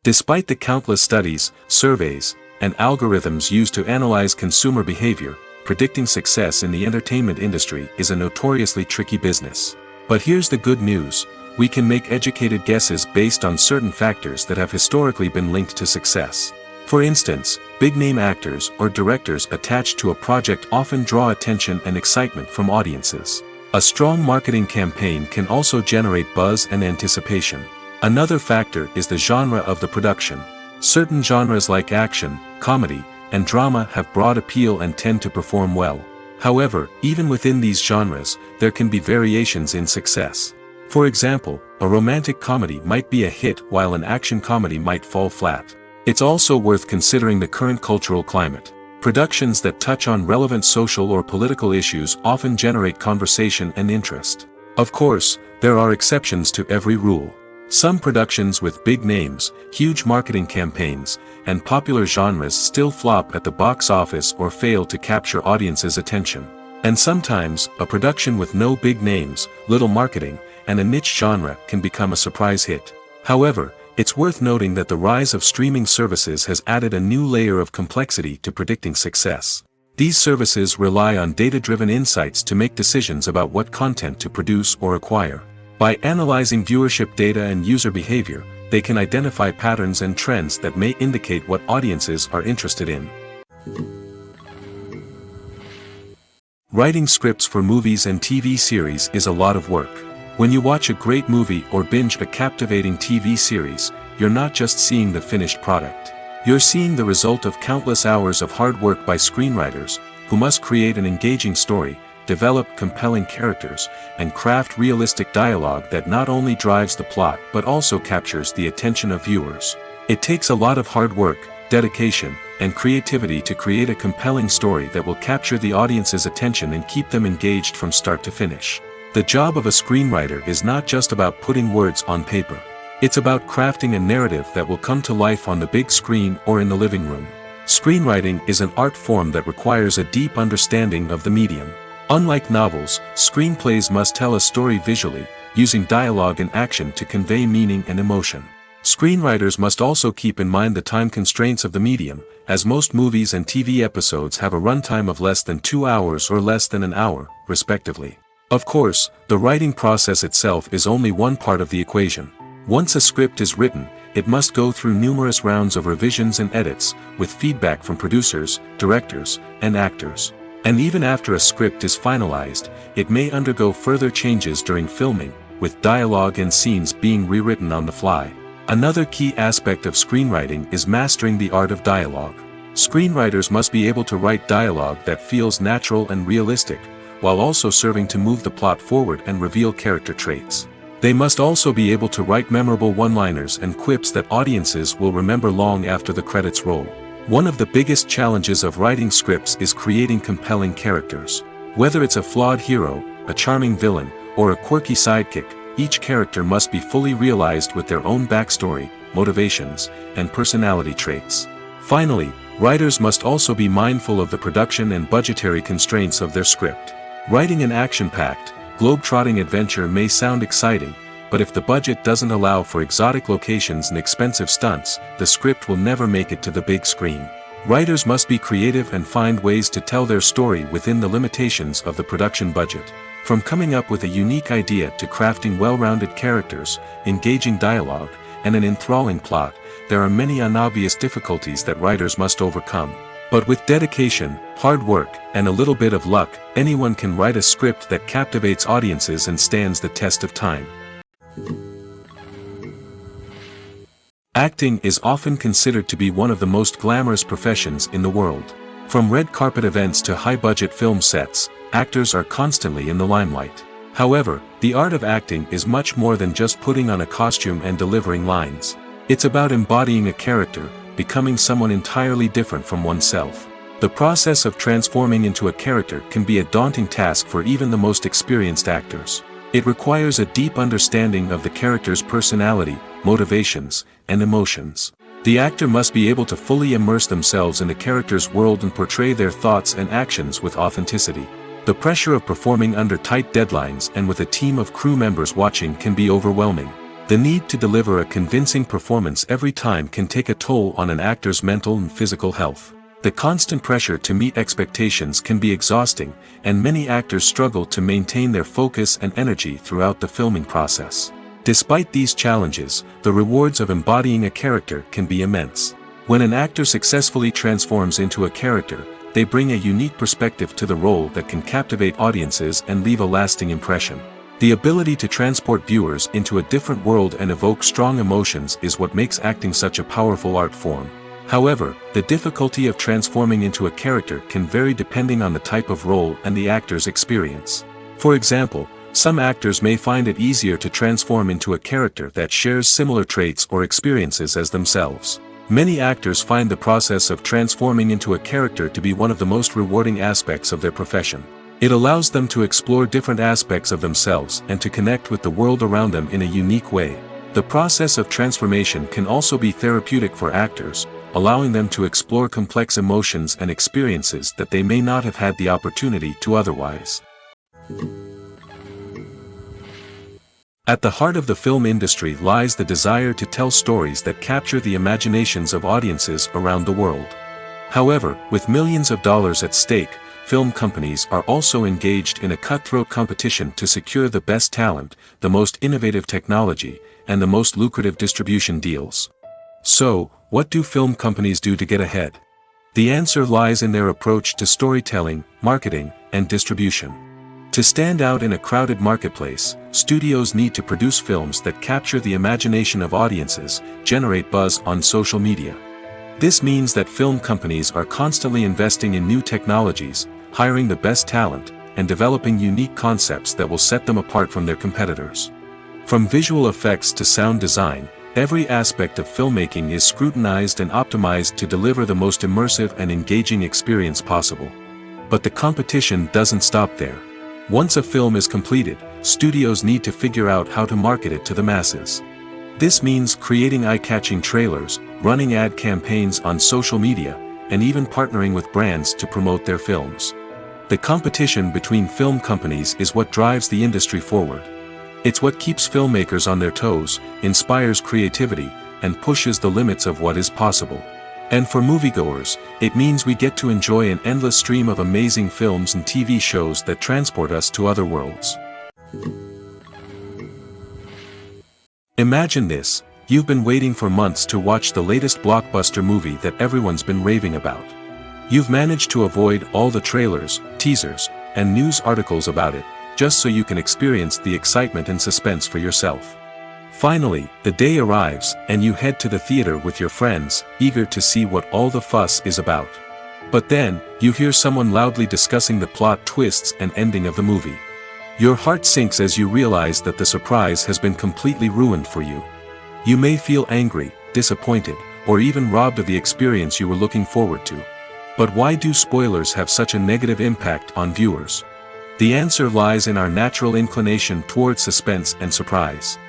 Speaker 1: Despite the countless studies, surveys, and algorithms used to analyze consumer behavior, predicting success in the entertainment industry is a notoriously tricky business. But here's the good news, we can make educated guesses based on certain factors that have historically been linked to success. For instance, big-name actors or directors attached to a project often draw attention and excitement from audiences. A strong marketing campaign can also generate buzz and anticipation. Another factor is the genre of the production. Certain genres like action, comedy, and drama have broad appeal and tend to perform well. However, even within these genres, there can be variations in success. For example, a romantic comedy might be a hit while an action comedy might fall flat. It's also worth considering the current cultural climate. Productions that touch on relevant social or political issues often generate conversation and interest. Of course, there are exceptions to every rule. Some productions with big names, huge marketing campaigns, and popular genres still flop at the box office or fail to capture audiences' attention. And sometimes, a production with no big names, little marketing, and a niche genre can become a surprise hit. However, it's worth noting that the rise of streaming services has added a new layer of complexity to predicting success. These services rely on data-driven insights to make decisions about what content to produce or acquire. By analyzing viewership data and user behavior, they can identify patterns and trends that may indicate what audiences are interested in. Writing scripts for movies and TV series is a lot of work. When you watch a great movie or binge a captivating TV series, you're not just seeing the finished product. You're seeing the result of countless hours of hard work by screenwriters, who must create an engaging story, develop compelling characters, and craft realistic dialogue that not only drives the plot but also captures the attention of viewers. It takes a lot of hard work, dedication, and creativity to create a compelling story that will capture the audience's attention and keep them engaged from start to finish. The job of a screenwriter is not just about putting words on paper. It's about crafting a narrative that will come to life on the big screen or in the living room. Screenwriting is an art form that requires a deep understanding of the medium. Unlike novels, screenplays must tell a story visually, using dialogue and action to convey meaning and emotion. Screenwriters must also keep in mind the time constraints of the medium, as most movies and TV episodes have a runtime of less than 2 hours or less than an hour, respectively. Of course, the writing process itself is only one part of the equation. Once a script is written, it must go through numerous rounds of revisions and edits, with feedback from producers, directors, and actors. And even after a script is finalized, it may undergo further changes during filming, with dialogue and scenes being rewritten on the fly. Another key aspect of screenwriting is mastering the art of dialogue. Screenwriters must be able to write dialogue that feels natural and realistic, while also serving to move the plot forward and reveal character traits. They must also be able to write memorable one-liners and quips that audiences will remember long after the credits roll. One of the biggest challenges of writing scripts is creating compelling characters. Whether it's a flawed hero, a charming villain, or a quirky sidekick, each character must be fully realized with their own backstory, motivations, and personality traits. Finally, writers must also be mindful of the production and budgetary constraints of their script. Writing an action-packed, globe-trotting adventure may sound exciting, but if the budget doesn't allow for exotic locations and expensive stunts, the script will never make it to the big screen. Writers must be creative and find ways to tell their story within the limitations of the production budget. From coming up with a unique idea to crafting well-rounded characters, engaging dialogue, and an enthralling plot, there are many unobvious difficulties that writers must overcome. But with dedication, hard work, and a little bit of luck, anyone can write a script that captivates audiences and stands the test of time. Acting is often considered to be one of the most glamorous professions in the world. From red carpet events to high-budget film sets, actors are constantly in the limelight. However, the art of acting is much more than just putting on a costume and delivering lines. It's about embodying a character, becoming someone entirely different from oneself. The process of transforming into a character can be a daunting task for even the most experienced actors. It requires a deep understanding of the character's personality, motivations, and emotions. The actor must be able to fully immerse themselves in the character's world and portray their thoughts and actions with authenticity. The pressure of performing under tight deadlines and with a team of crew members watching can be overwhelming. The need to deliver a convincing performance every time can take a toll on an actor's mental and physical health. The constant pressure to meet expectations can be exhausting, and many actors struggle to maintain their focus and energy throughout the filming process. Despite these challenges, the rewards of embodying a character can be immense. When an actor successfully transforms into a character, they bring a unique perspective to the role that can captivate audiences and leave a lasting impression. The ability to transport viewers into a different world and evoke strong emotions is what makes acting such a powerful art form. However, the difficulty of transforming into a character can vary depending on the type of role and the actor's experience. For example, some actors may find it easier to transform into a character that shares similar traits or experiences as themselves. Many actors find the process of transforming into a character to be one of the most rewarding aspects of their profession. It allows them to explore different aspects of themselves and to connect with the world around them in a unique way. The process of transformation can also be therapeutic for actors, allowing them to explore complex emotions and experiences that they may not have had the opportunity to otherwise. At the heart of the film industry lies the desire to tell stories that capture the imaginations of audiences around the world. However, with millions of dollars at stake, film companies are also engaged in a cutthroat competition to secure the best talent, the most innovative technology, and the most lucrative distribution deals. So, what do film companies do to get ahead? The answer lies in their approach to storytelling, marketing, and distribution. To stand out in a crowded marketplace, studios need to produce films that capture the imagination of audiences, generate buzz on social media. This means that film companies are constantly investing in new technologies, hiring the best talent, and developing unique concepts that will set them apart from their competitors. From visual effects to sound design, every aspect of filmmaking is scrutinized and optimized to deliver the most immersive and engaging experience possible. But the competition doesn't stop there. Once a film is completed, studios need to figure out how to market it to the masses. This means creating eye-catching trailers, running ad campaigns on social media, and even partnering with brands to promote their films. The competition between film companies is what drives the industry forward. It's what keeps filmmakers on their toes, inspires creativity, and pushes the limits of what is possible. And for moviegoers, it means we get to enjoy an endless stream of amazing films and TV shows that transport us to other worlds. Imagine this: you've been waiting for months to watch the latest blockbuster movie that everyone's been raving about. You've managed to avoid all the trailers, teasers, and news articles about it, just so you can experience the excitement and suspense for yourself. Finally, the day arrives, and you head to the theater with your friends, eager to see what all the fuss is about. But then, you hear someone loudly discussing the plot twists and ending of the movie. Your heart sinks as you realize that the surprise has been completely ruined for you. You may feel angry, disappointed, or even robbed of the experience you were looking forward to. But why do spoilers have such a negative impact on viewers? The answer lies in our natural inclination towards suspense and surprise.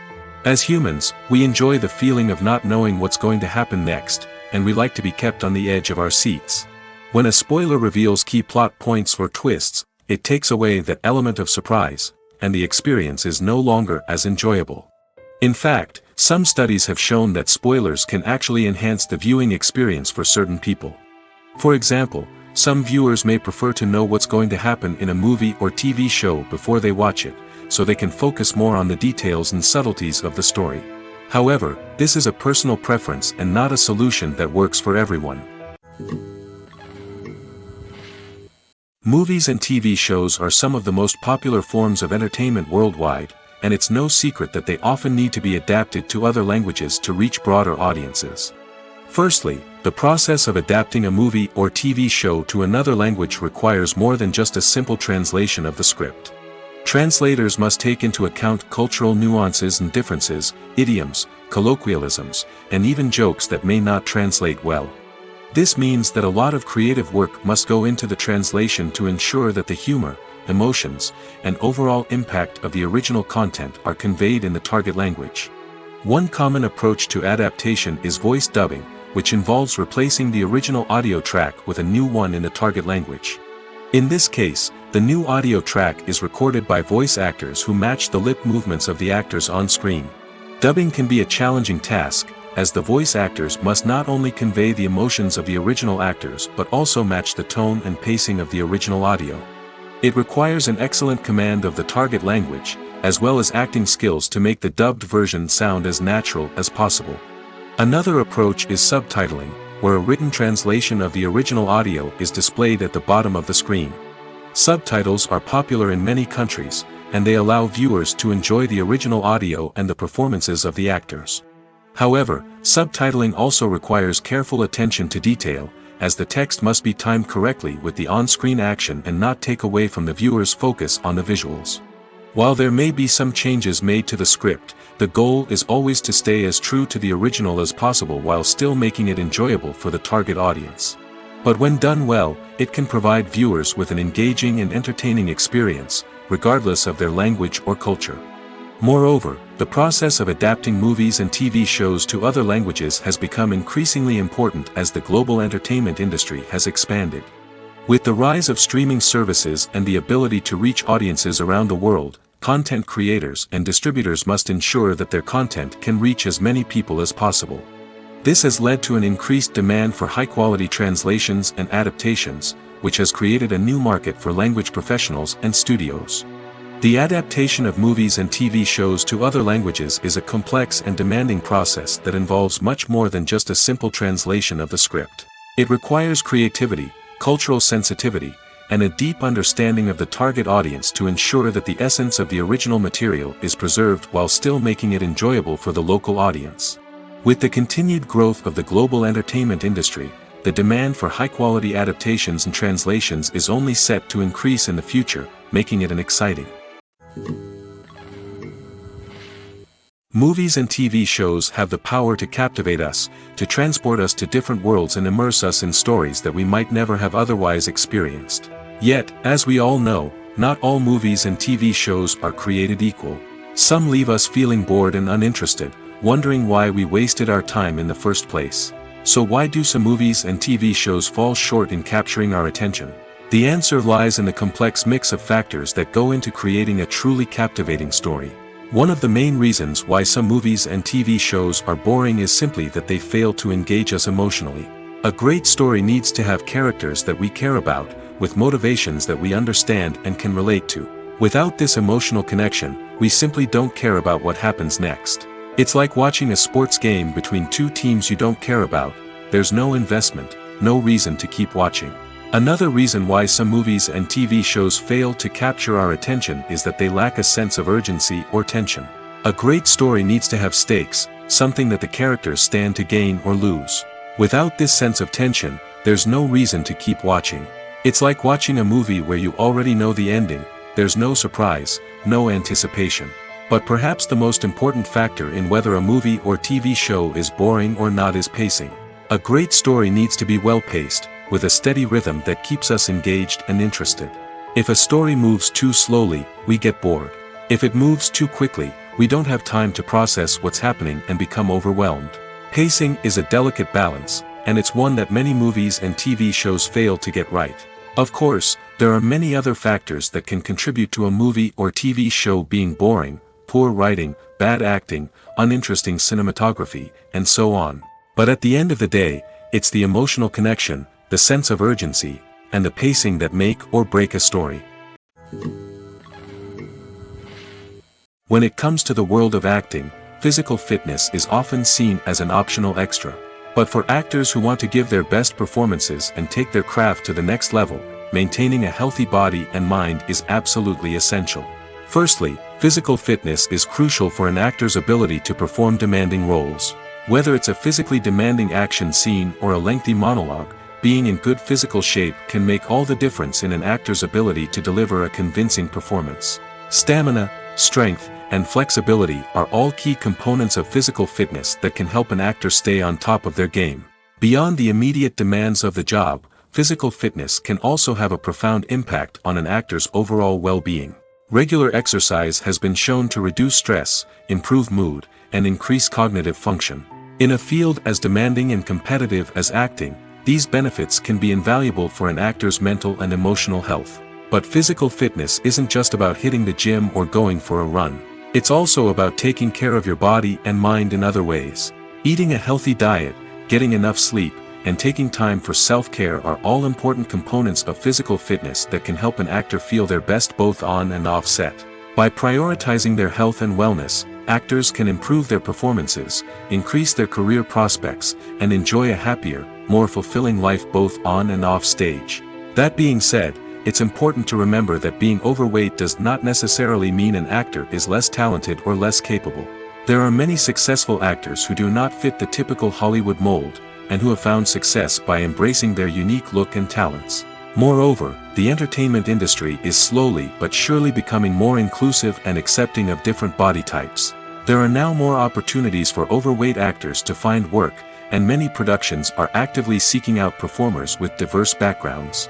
Speaker 1: As humans, we enjoy the feeling of not knowing what's going to happen next, and we like to be kept on the edge of our seats. When a spoiler reveals key plot points or twists, it takes away that element of surprise, and the experience is no longer as enjoyable. In fact, some studies have shown that spoilers can actually enhance the viewing experience for certain people. For example, some viewers may prefer to know what's going to happen in a movie or TV show before they watch it, so they can focus more on the details and subtleties of the story. However, this is a personal preference and not a solution that works for everyone. Movies and TV shows are some of the most popular forms of entertainment worldwide, and it's no secret that they often need to be adapted to other languages to reach broader audiences. Firstly, the process of adapting a movie or TV show to another language requires more than just a simple translation of the script. Translators must take into account cultural nuances and differences, idioms, colloquialisms, and even jokes that may not translate well. This means that a lot of creative work must go into the translation to ensure that the humor, emotions, and overall impact of the original content are conveyed in the target language. One common approach to adaptation is voice dubbing, which involves replacing the original audio track with a new one in the target language. In this case, the new audio track is recorded by voice actors who match the lip movements of the actors on screen. Dubbing can be a challenging task, as the voice actors must not only convey the emotions of the original actors but also match the tone and pacing of the original audio. It requires an excellent command of the target language, as well as acting skills to make the dubbed version sound as natural as possible. Another approach is subtitling, where a written translation of the original audio is displayed at the bottom of the screen. Subtitles are popular in many countries, and they allow viewers to enjoy the original audio and the performances of the actors. However, subtitling also requires careful attention to detail, as the text must be timed correctly with the on-screen action and not take away from the viewer's focus on the visuals. While there may be some changes made to the script, the goal is always to stay as true to the original as possible while still making it enjoyable for the target audience. But when done well, it can provide viewers with an engaging and entertaining experience, regardless of their language or culture. Moreover, the process of adapting movies and TV shows to other languages has become increasingly important as the global entertainment industry has expanded. With the rise of streaming services and the ability to reach audiences around the world, content creators and distributors must ensure that their content can reach as many people as possible. This has led to an increased demand for high-quality translations and adaptations, which has created a new market for language professionals and studios. The adaptation of movies and TV shows to other languages is a complex and demanding process that involves much more than just a simple translation of the script. It requires creativity, cultural sensitivity, and a deep understanding of the target audience to ensure that the essence of the original material is preserved while still making it enjoyable for the local audience. With the continued growth of the global entertainment industry, the demand for high-quality adaptations and translations is only set to increase in the future, making it an exciting. Movies and TV shows have the power to captivate us, to transport us to different worlds and immerse us in stories that we might never have otherwise experienced. Yet, as we all know, not all movies and TV shows are created equal. Some leave us feeling bored and uninterested, wondering why we wasted our time in the first place. So why do some movies and TV shows fall short in capturing our attention? The answer lies in the complex mix of factors that go into creating a truly captivating story. One of the main reasons why some movies and TV shows are boring is simply that they fail to engage us emotionally. A great story needs to have characters that we care about, with motivations that we understand and can relate to. Without this emotional connection, we simply don't care about what happens next. It's like watching a sports game between two teams you don't care about. There's no investment, no reason to keep watching. Another reason why some movies and TV shows fail to capture our attention is that they lack a sense of urgency or tension. A great story needs to have stakes, something that the characters stand to gain or lose. Without this sense of tension, there's no reason to keep watching. It's like watching a movie where you already know the ending. There's no surprise, no anticipation. But perhaps the most important factor in whether a movie or TV show is boring or not is pacing. A great story needs to be well-paced, with a steady rhythm that keeps us engaged and interested. If a story moves too slowly, we get bored. If it moves too quickly, we don't have time to process what's happening and become overwhelmed. Pacing is a delicate balance, and it's one that many movies and TV shows fail to get right. Of course, there are many other factors that can contribute to a movie or TV show being boring: poor writing, bad acting, uninteresting cinematography, and so on. But at the end of the day, it's the emotional connection, the sense of urgency, and the pacing that make or break a story. When it comes to the world of acting, physical fitness is often seen as an optional extra. But for actors who want to give their best performances and take their craft to the next level, maintaining a healthy body and mind is absolutely essential. Firstly, physical fitness is crucial for an actor's ability to perform demanding roles. Whether it's a physically demanding action scene or a lengthy monologue, being in good physical shape can make all the difference in an actor's ability to deliver a convincing performance. Stamina, strength, and flexibility are all key components of physical fitness that can help an actor stay on top of their game. Beyond the immediate demands of the job, physical fitness can also have a profound impact on an actor's overall well-being. Regular exercise has been shown to reduce stress, improve mood, and increase cognitive function. In a field as demanding and competitive as acting, these benefits can be invaluable for an actor's mental and emotional health. But physical fitness isn't just about hitting the gym or going for a run. It's also about taking care of your body and mind in other ways. Eating a healthy diet, getting enough sleep, and taking time for self-care are all important components of physical fitness that can help an actor feel their best both on and off set. By prioritizing their health and wellness, actors can improve their performances, increase their career prospects, and enjoy a happier, more fulfilling life both on and off stage. That being said, it's important to remember that being overweight does not necessarily mean an actor is less talented or less capable. There are many successful actors who do not fit the typical Hollywood mold, and who have found success by embracing their unique look and talents. Moreover, the entertainment industry is slowly but surely becoming more inclusive and accepting of different body types. There are now more opportunities for overweight actors to find work, and many productions are actively seeking out performers with diverse backgrounds.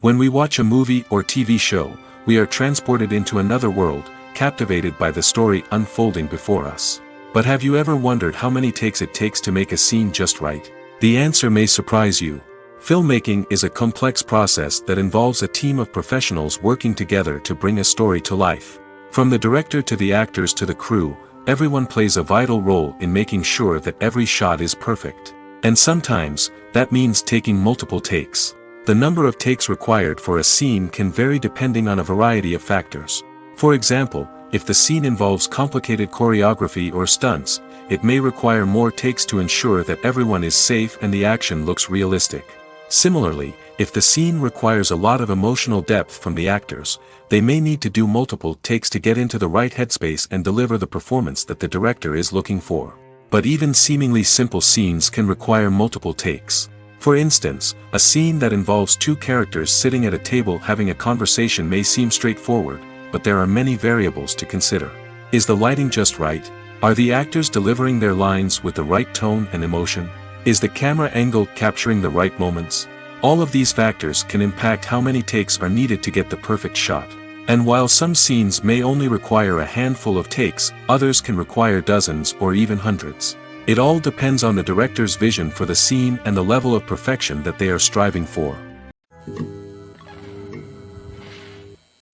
Speaker 1: When we watch a movie or TV show, we are transported into another world, captivated by the story unfolding before us. But have you ever wondered how many takes it takes to make a scene just right? The answer may surprise you. Filmmaking is a complex process that involves a team of professionals working together to bring a story to life. From the director to the actors to the crew, everyone plays a vital role in making sure that every shot is perfect. And sometimes, that means taking multiple takes. The number of takes required for a scene can vary depending on a variety of factors. For example, if the scene involves complicated choreography or stunts, it may require more takes to ensure that everyone is safe and the action looks realistic. Similarly, if the scene requires a lot of emotional depth from the actors, they may need to do multiple takes to get into the right headspace and deliver the performance that the director is looking for. But even seemingly simple scenes can require multiple takes. For instance, a scene that involves two characters sitting at a table having a conversation may seem straightforward, but there are many variables to consider. Is the lighting just right? Are the actors delivering their lines with the right tone and emotion? Is the camera angle capturing the right moments? All of these factors can impact how many takes are needed to get the perfect shot. And while some scenes may only require a handful of takes, others can require dozens or even hundreds. It all depends on the director's vision for the scene and the level of perfection that they are striving for.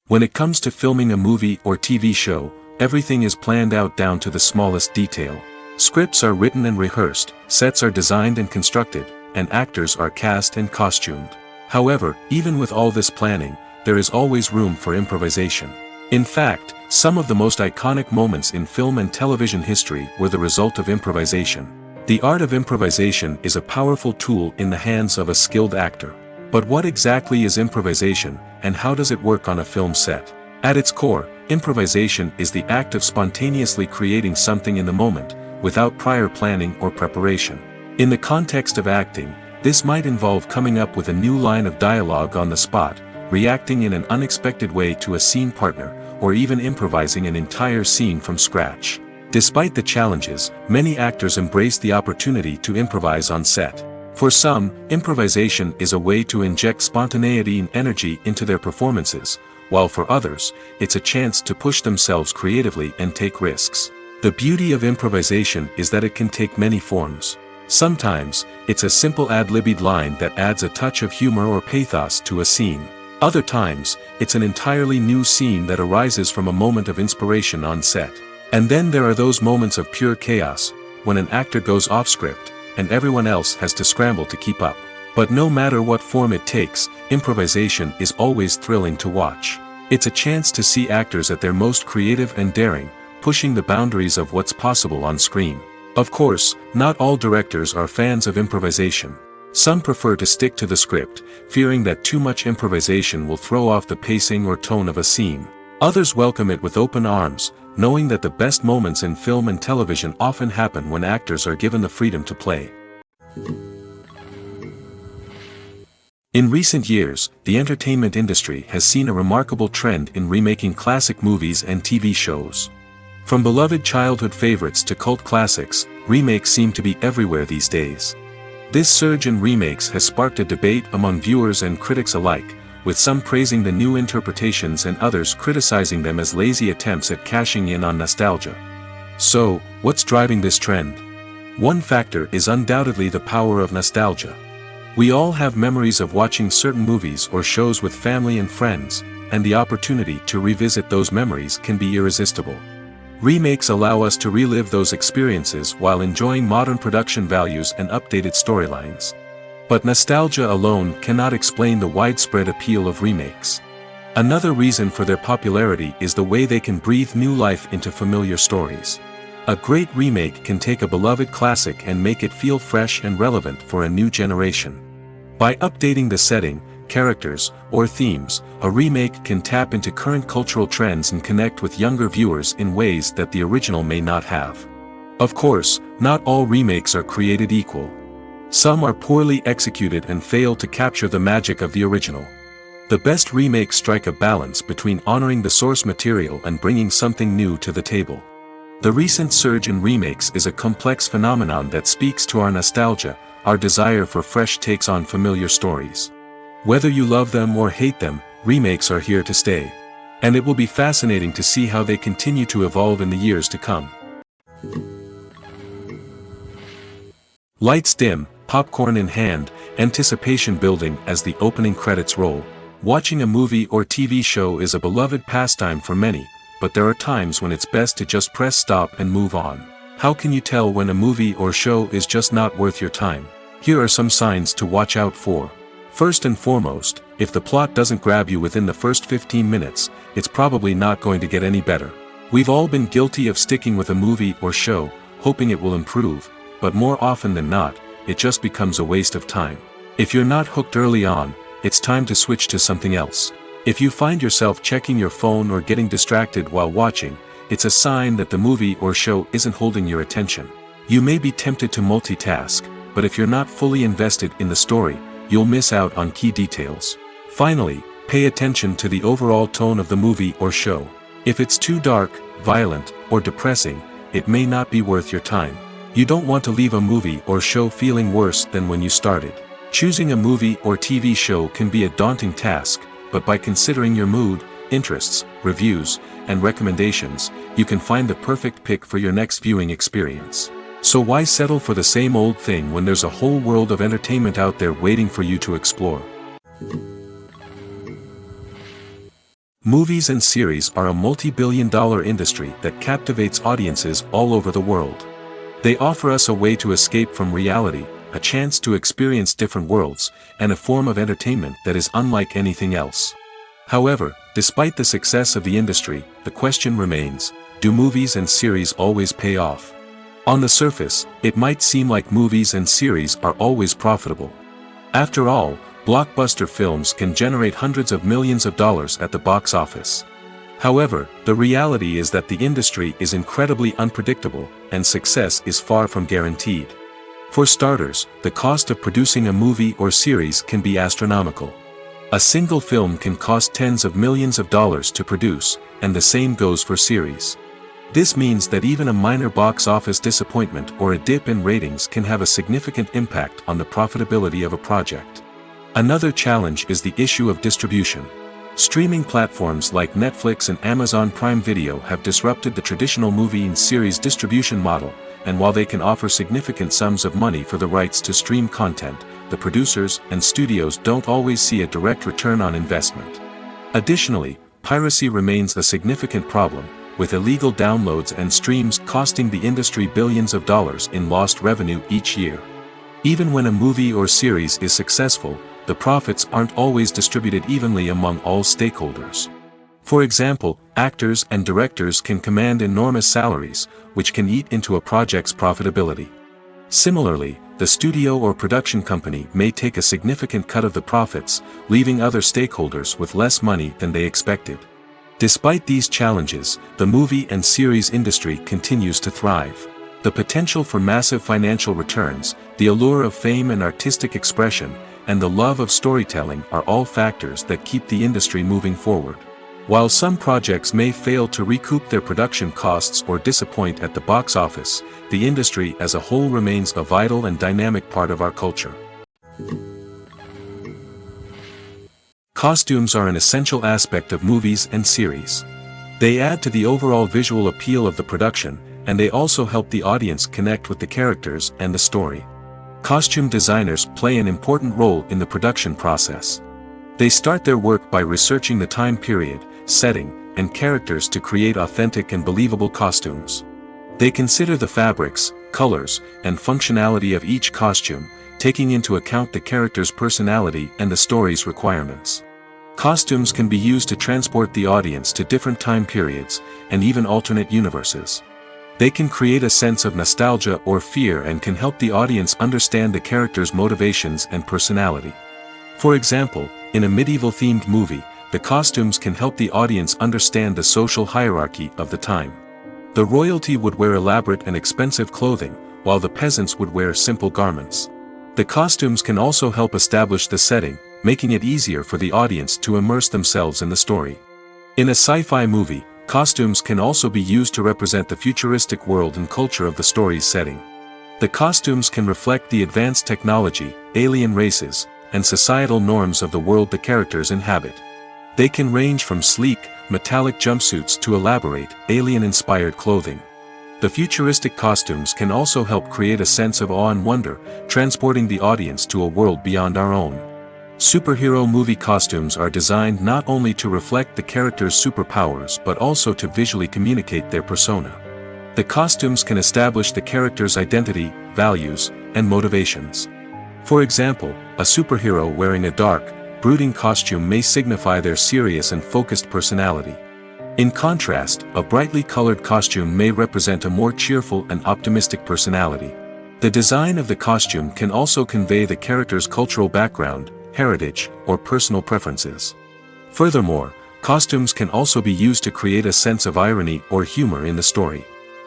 Speaker 1: When it comes to filming a movie or TV show, everything is planned out down to the smallest detail. Scripts are written and rehearsed, sets are designed and constructed, and actors are cast and costumed. However, even with all this planning, there is always room for improvisation. In fact, some of the most iconic moments in film and television history were the result of improvisation. The art of improvisation is a powerful tool in the hands of a skilled actor. But what exactly is improvisation, and how does it work on a film set? At its core, improvisation is the act of spontaneously creating something in the moment, without prior planning or preparation. In the context of acting, this might involve coming up with a new line of dialogue on the spot, reacting in an unexpected way to a scene partner, or even improvising an entire scene from scratch. Despite the challenges, many actors embrace the opportunity to improvise on set. For some, improvisation is a way to inject spontaneity and energy into their performances, while for others, it's a chance to push themselves creatively and take risks. The beauty of improvisation is that it can take many forms. Sometimes, it's a simple ad-libbed line that adds a touch of humor or pathos to a scene. Other times, it's an entirely new scene that arises from a moment of inspiration on set. And then there are those moments of pure chaos, when an actor goes off script, and everyone else has to scramble to keep up. But no matter what form it takes, improvisation is always thrilling to watch. It's a chance to see actors at their most creative and daring, pushing the boundaries of what's possible on screen. Of course, not all directors are fans of improvisation. Some prefer to stick to the script, fearing that too much improvisation will throw off the pacing or tone of a scene. Others welcome it with open arms, knowing that the best moments in film and television often happen when actors are given the freedom to play. In recent years, the entertainment industry has seen a remarkable trend in remaking classic movies and TV shows. From beloved childhood favorites to cult classics, remakes seem to be everywhere these days. This surge in remakes has sparked a debate among viewers and critics alike, with some praising the new interpretations and others criticizing them as lazy attempts at cashing in on nostalgia. So, what's driving this trend? One factor is undoubtedly the power of nostalgia. We all have memories of watching certain movies or shows with family and friends, and the opportunity to revisit those memories can be irresistible. Remakes allow us to relive those experiences while enjoying modern production values and updated storylines. But nostalgia alone cannot explain the widespread appeal of remakes. Another reason for their popularity is the way they can breathe new life into familiar stories. A great remake can take a beloved classic and make it feel fresh and relevant for a new generation. By updating the setting, characters, or themes, a remake can tap into current cultural trends and connect with younger viewers in ways that the original may not have. Of course, not all remakes are created equal. Some are poorly executed and fail to capture the magic of the original. The best remakes strike a balance between honoring the source material and bringing something new to the table. The recent surge in remakes is a complex phenomenon that speaks to our nostalgia, our desire for fresh takes on familiar stories. Whether you love them or hate them, remakes are here to stay. And it will be fascinating to see how they continue to evolve in the years to come. Lights dim, popcorn in hand, anticipation building as the opening credits roll. Watching a movie or TV show is a beloved pastime for many, but there are times when it's best to just press stop and move on. How can you tell when a movie or show is just not worth your time? Here are some signs to watch out for. First and foremost, if the plot doesn't grab you within the first 15 minutes, it's probably not going to get any better. We've all been guilty of sticking with a movie or show, hoping it will improve, but more often than not, it just becomes a waste of time. If you're not hooked early on, it's time to switch to something else. If you find yourself checking your phone or getting distracted while watching, it's a sign that the movie or show isn't holding your attention. You may be tempted to multitask, but if you're not fully invested in the story, you'll miss out on key details. Finally, pay attention to the overall tone of the movie or show. If it's too dark, violent, or depressing, it may not be worth your time. You don't want to leave a movie or show feeling worse than when you started. Choosing a movie or TV show can be a daunting task, but by considering your mood, interests, reviews, and recommendations, you can find the perfect pick for your next viewing experience. So why settle for the same old thing when there's a whole world of entertainment out there waiting for you to explore? Movies and series are a multi-billion-dollar industry that captivates audiences all over the world. They offer us a way to escape from reality, a chance to experience different worlds, and a form of entertainment that is unlike anything else. However, despite the success of the industry, the question remains, do movies and series always pay off? On the surface, it might seem like movies and series are always profitable. After all, blockbuster films can generate hundreds of millions of dollars at the box office. However, the reality is that the industry is incredibly unpredictable, and success is far from guaranteed. For starters, the cost of producing a movie or series can be astronomical. A single film can cost tens of millions of dollars to produce, and the same goes for series. This means that even a minor box office disappointment or a dip in ratings can have a significant impact on the profitability of a project. Another challenge is the issue of distribution. Streaming platforms like Netflix and Amazon Prime Video have disrupted the traditional movie and series distribution model, and while they can offer significant sums of money for the rights to stream content, the producers and studios don't always see a direct return on investment. Additionally, piracy remains a significant problem, with illegal downloads and streams costing the industry billions of dollars in lost revenue each year. Even when a movie or series is successful, the profits aren't always distributed evenly among all stakeholders. For example, actors and directors can command enormous salaries, which can eat into a project's profitability. Similarly, the studio or production company may take a significant cut of the profits, leaving other stakeholders with less money than they expected. Despite these challenges, the movie and series industry continues to thrive. The potential for massive financial returns, the allure of fame and artistic expression, and the love of storytelling are all factors that keep the industry moving forward. While some projects may fail to recoup their production costs or disappoint at the box office, the industry as a whole remains a vital and dynamic part of our culture. Costumes are an essential aspect of movies and series. They add to the overall visual appeal of the production, and they also help the audience connect with the characters and the story. Costume designers play an important role in the production process. They start their work by researching the time period, setting, and characters to create authentic and believable costumes. They consider the fabrics, colors, and functionality of each costume, taking into account the character's personality and the story's requirements. Costumes can be used to transport the audience to different time periods, and even alternate universes. They can create a sense of nostalgia or fear and can help the audience understand the character's motivations and personality. For example, in a medieval-themed movie, the costumes can help the audience understand the social hierarchy of the time. The royalty would wear elaborate and expensive clothing, while the peasants would wear simple garments. The costumes can also help establish the setting, making it easier for the audience to immerse themselves in the story. In a sci-fi movie, costumes can also be used to represent the futuristic world and culture of the story's setting. The costumes can reflect the advanced technology, alien races, and societal norms of the world the characters inhabit. They can range from sleek, metallic jumpsuits to elaborate, alien-inspired clothing. The futuristic costumes can also help create a sense of awe and wonder, transporting the audience to a world beyond our own. Superhero movie costumes are designed not only to reflect the character's superpowers but also to visually communicate their persona. The costumes can establish the character's identity, values, and motivations. For example, a superhero wearing a dark, brooding costume may signify their serious and focused personality. In contrast, a brightly colored costume may represent a more cheerful and optimistic personality. The design of the costume can also convey the character's cultural background, heritage, or personal preferences. Furthermore, costumes can also be used to create a sense of irony or humor in the story.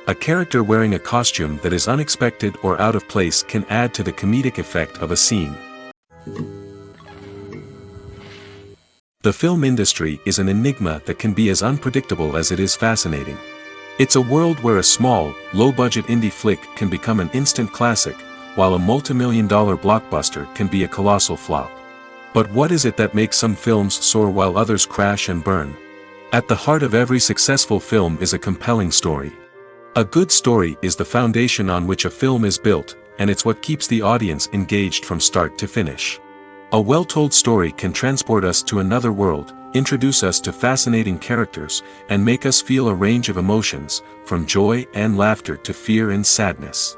Speaker 1: A character wearing a costume that is unexpected or out of place can add to the comedic effect of a scene. The film industry is an enigma that can be as unpredictable as it is fascinating. It's a world where a small, low-budget indie flick can become an instant classic, while a multi-million-dollar blockbuster can be a colossal flop. But what is it that makes some films soar while others crash and burn? At the heart of every successful film is a compelling story. A good story is the foundation on which a film is built, and it's what keeps the audience engaged from start to finish. A well-told story can transport us to another world, introduce us to fascinating characters, and make us feel a range of emotions, from joy and laughter to fear and sadness.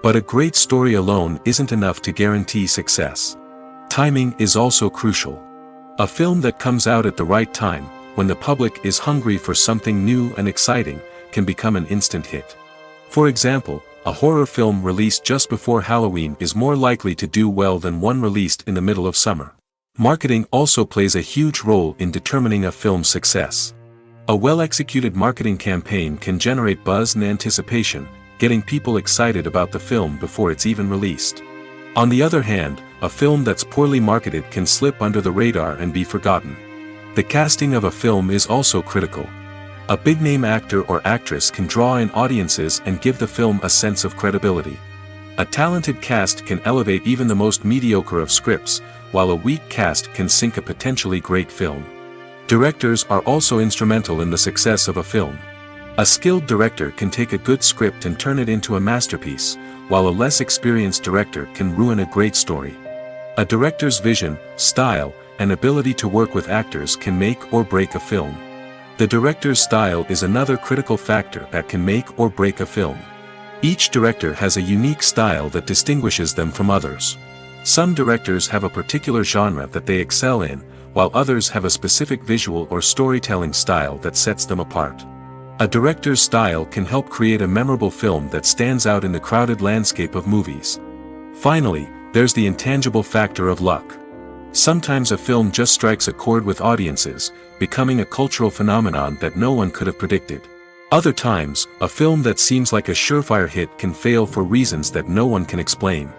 Speaker 1: But a great story alone isn't enough to guarantee success. Timing is also crucial. A film that comes out at the right time, when the public is hungry for something new and exciting, can become an instant hit. For example, a horror film released just before Halloween is more likely to do well than one released in the middle of summer. Marketing also plays a huge role in determining a film's success. A well-executed marketing campaign can generate buzz and anticipation, getting people excited about the film before it's even released. On the other hand, a film that's poorly marketed can slip under the radar and be forgotten. The casting of a film is also critical. A big-name actor or actress can draw in audiences and give the film a sense of credibility. A talented cast can elevate even the most mediocre of scripts, while a weak cast can sink a potentially great film. Directors are also instrumental in the success of a film. A skilled director can take a good script and turn it into a masterpiece, while a less experienced director can ruin a great story. A director's vision, style, and ability to work with actors can make or break a film. The director's style is another critical factor that can make or break a film. Each director has a unique style that distinguishes them from others. Some directors have a particular genre that they excel in, while others have a specific visual or storytelling style that sets them apart. A director's style can help create a memorable film that stands out in the crowded landscape of movies. Finally, there's the intangible factor of luck. Sometimes a film just strikes a chord with audiences, becoming a cultural phenomenon that no one could have predicted. Other times, a film that seems like a surefire hit can fail for reasons that no one can explain.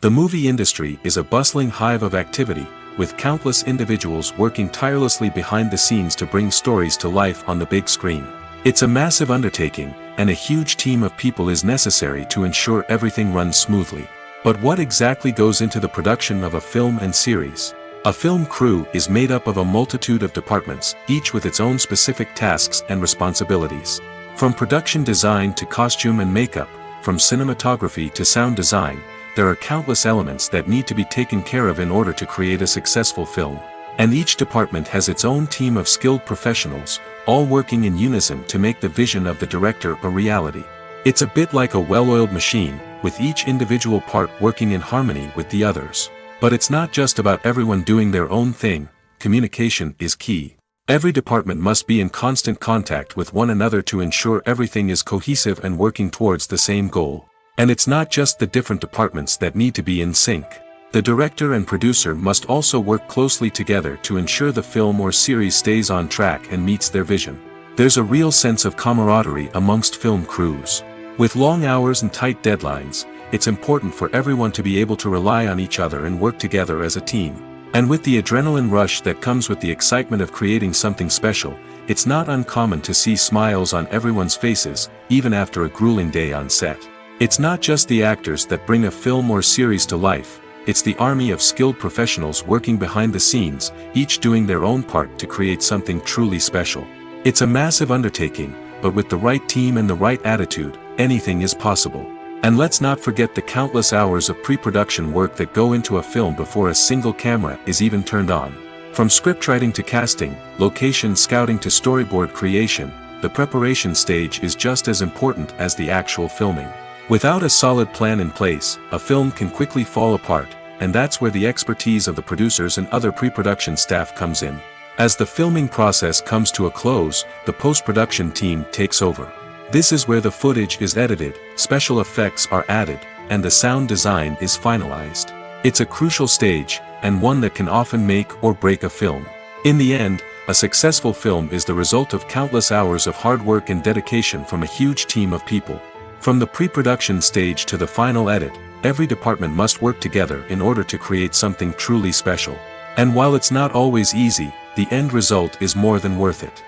Speaker 1: The movie industry is a bustling hive of activity, with countless individuals working tirelessly behind the scenes to bring stories to life on the big screen. It's a massive undertaking, and a huge team of people is necessary to ensure everything runs smoothly. But what exactly goes into the production of a film and series? A film crew is made up of a multitude of departments, each with its own specific tasks and responsibilities. From production design to costume and makeup, from cinematography to sound design, there are countless elements that need to be taken care of in order to create a successful film. And each department has its own team of skilled professionals, all working in unison to make the vision of the director a reality. It's a bit like a well-oiled machine, with each individual part working in harmony with the others. But it's not just about everyone doing their own thing, communication is key. Every department must be in constant contact with one another to ensure everything is cohesive and working towards the same goal. And it's not just the different departments that need to be in sync. The director and producer must also work closely together to ensure the film or series stays on track and meets their vision. There's a real sense of camaraderie amongst film crews. With long hours and tight deadlines, it's important for everyone to be able to rely on each other and work together as a team. And with the adrenaline rush that comes with the excitement of creating something special, it's not uncommon to see smiles on everyone's faces, even after a grueling day on set. It's not just the actors that bring a film or series to life. It's the army of skilled professionals working behind the scenes, each doing their own part to create something truly special. It's a massive undertaking, but with the right team and the right attitude, anything is possible. And let's not forget the countless hours of pre-production work that go into a film before a single camera is even turned on. From scriptwriting to casting, location scouting to storyboard creation, the preparation stage is just as important as the actual filming. Without a solid plan in place, a film can quickly fall apart, and that's where the expertise of the producers and other pre-production staff comes in. As the filming process comes to a close, the post-production team takes over. This is where the footage is edited, special effects are added, and the sound design is finalized. It's a crucial stage, and one that can often make or break a film. In the end, a successful film is the result of countless hours of hard work and dedication from a huge team of people. From the pre-production stage to the final edit, every department must work together in order to create something truly special. And while it's not always easy, the end result is more than worth it.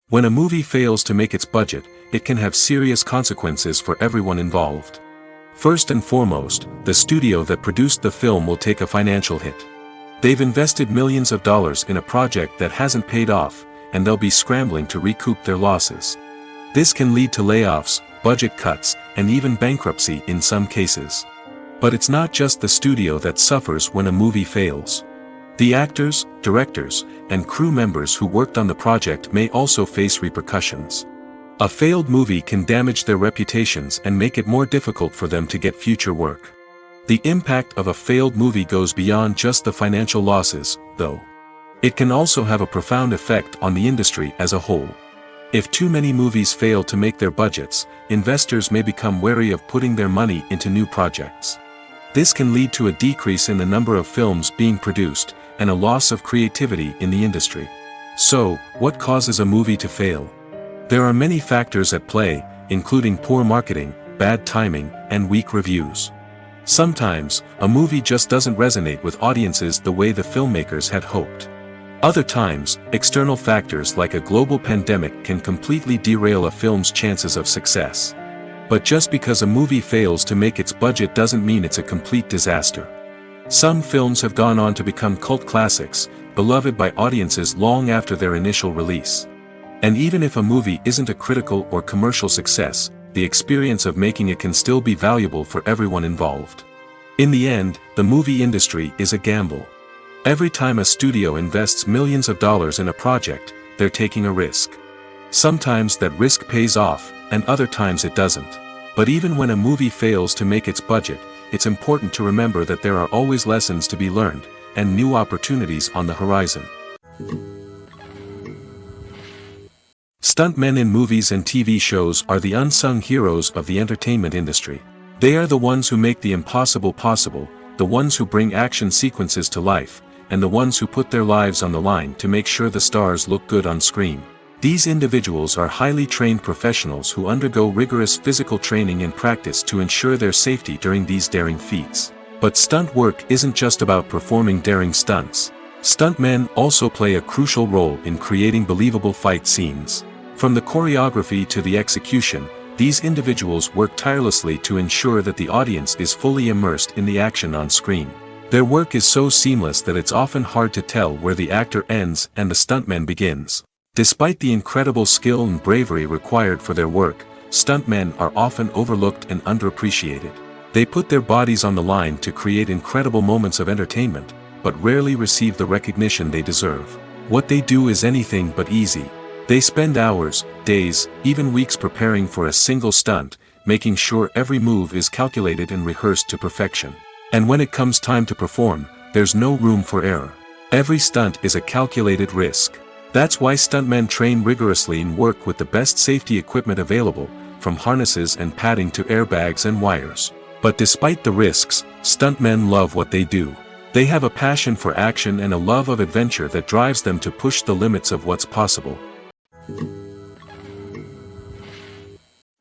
Speaker 1: When a movie fails to make its budget, it can have serious consequences for everyone involved. First and foremost, the studio that produced the film will take a financial hit. They've invested millions of dollars in a project that hasn't paid off, and they'll be scrambling to recoup their losses. This can lead to layoffs, budget cuts, and even bankruptcy in some cases. But it's not just the studio that suffers when a movie fails. The actors, directors, and crew members who worked on the project may also face repercussions. A failed movie can damage their reputations and make it more difficult for them to get future work. The impact of a failed movie goes beyond just the financial losses, though. It can also have a profound effect on the industry as a whole. If too many movies fail to make their budgets, investors may become wary of putting their money into new projects. This can lead to a decrease in the number of films being produced, and a loss of creativity in the industry. So, what causes a movie to fail? There are many factors at play, including poor marketing, bad timing, and weak reviews. Sometimes, a movie just doesn't resonate with audiences the way the filmmakers had hoped. Other times, external factors like a global pandemic can completely derail a film's chances of success. But just because a movie fails to make its budget doesn't mean it's a complete disaster. Some films have gone on to become cult classics, beloved by audiences long after their initial release. And even if a movie isn't a critical or commercial success, the experience of making it can still be valuable for everyone involved. In the end, the movie industry is a gamble. Every time a studio invests millions of dollars in a project, they're taking a risk. Sometimes that risk pays off, and other times it doesn't. But even when a movie fails to make its budget, it's important to remember that there are always lessons to be learned, and new opportunities on the horizon. Stuntmen in movies and TV shows are the unsung heroes of the entertainment industry. They are the ones who make the impossible possible, the ones who bring action sequences to life, and the ones who put their lives on the line to make sure the stars look good on screen. These individuals are highly trained professionals who undergo rigorous physical training and practice to ensure their safety during these daring feats. But stunt work isn't just about performing daring stunts. Stuntmen also play a crucial role in creating believable fight scenes. From the choreography to the execution, these individuals work tirelessly to ensure that the audience is fully immersed in the action on screen. Their work is so seamless that it's often hard to tell where the actor ends and the stuntman begins. Despite the incredible skill and bravery required for their work, stuntmen are often overlooked and underappreciated. They put their bodies on the line to create incredible moments of entertainment, but rarely receive the recognition they deserve. What they do is anything but easy. They spend hours, days, even weeks preparing for a single stunt, making sure every move is calculated and rehearsed to perfection. And when it comes time to perform, there's no room for error. Every stunt is a calculated risk. That's why stuntmen train rigorously and work with the best safety equipment available, from harnesses and padding to airbags and wires. But despite the risks, stuntmen love what they do. They have a passion for action and a love of adventure that drives them to push the limits of what's possible.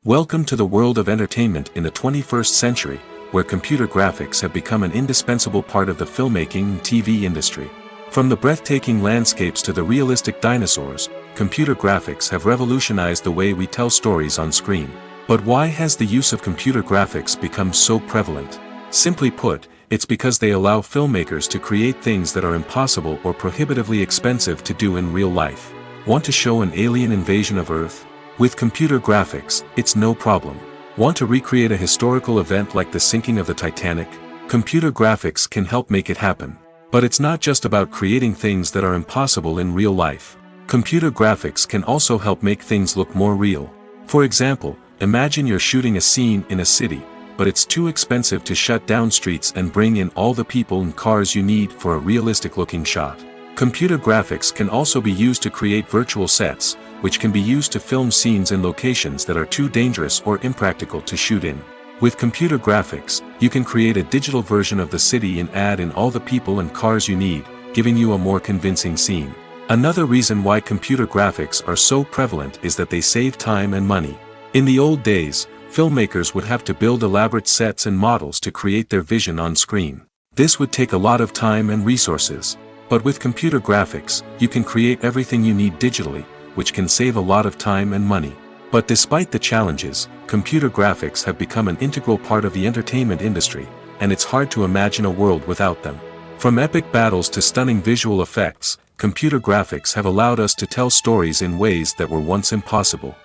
Speaker 1: Welcome to the world of entertainment in the 21st century, where computer graphics have become an indispensable part of the filmmaking and TV industry. From the breathtaking landscapes to the realistic dinosaurs, computer graphics have revolutionized the way we tell stories on screen. But why has the use of computer graphics become so prevalent? Simply put, it's because they allow filmmakers to create things that are impossible or prohibitively expensive to do in real life. Want to show an alien invasion of Earth? With computer graphics, it's no problem. Want to recreate a historical event like the sinking of the Titanic? Computer graphics can help make it happen. But it's not just about creating things that are impossible in real life. Computer graphics can also help make things look more real. For example, imagine you're shooting a scene in a city, but it's too expensive to shut down streets and bring in all the people and cars you need for a realistic-looking shot. Computer graphics can also be used to create virtual sets, which can be used to film scenes in locations that are too dangerous or impractical to shoot in. With computer graphics, you can create a digital version of the city and add in all the people and cars you need, giving you a more convincing scene. Another reason why computer graphics are so prevalent is that they save time and money. In the old days, filmmakers would have to build elaborate sets and models to create their vision on screen. This would take a lot of time and resources. But with computer graphics, you can create everything you need digitally, which can save a lot of time and money. But despite the challenges, computer graphics have become an integral part of the entertainment industry, and it's hard to imagine a world without them. From epic battles to stunning visual effects, computer graphics have allowed us to tell stories in ways that were once impossible.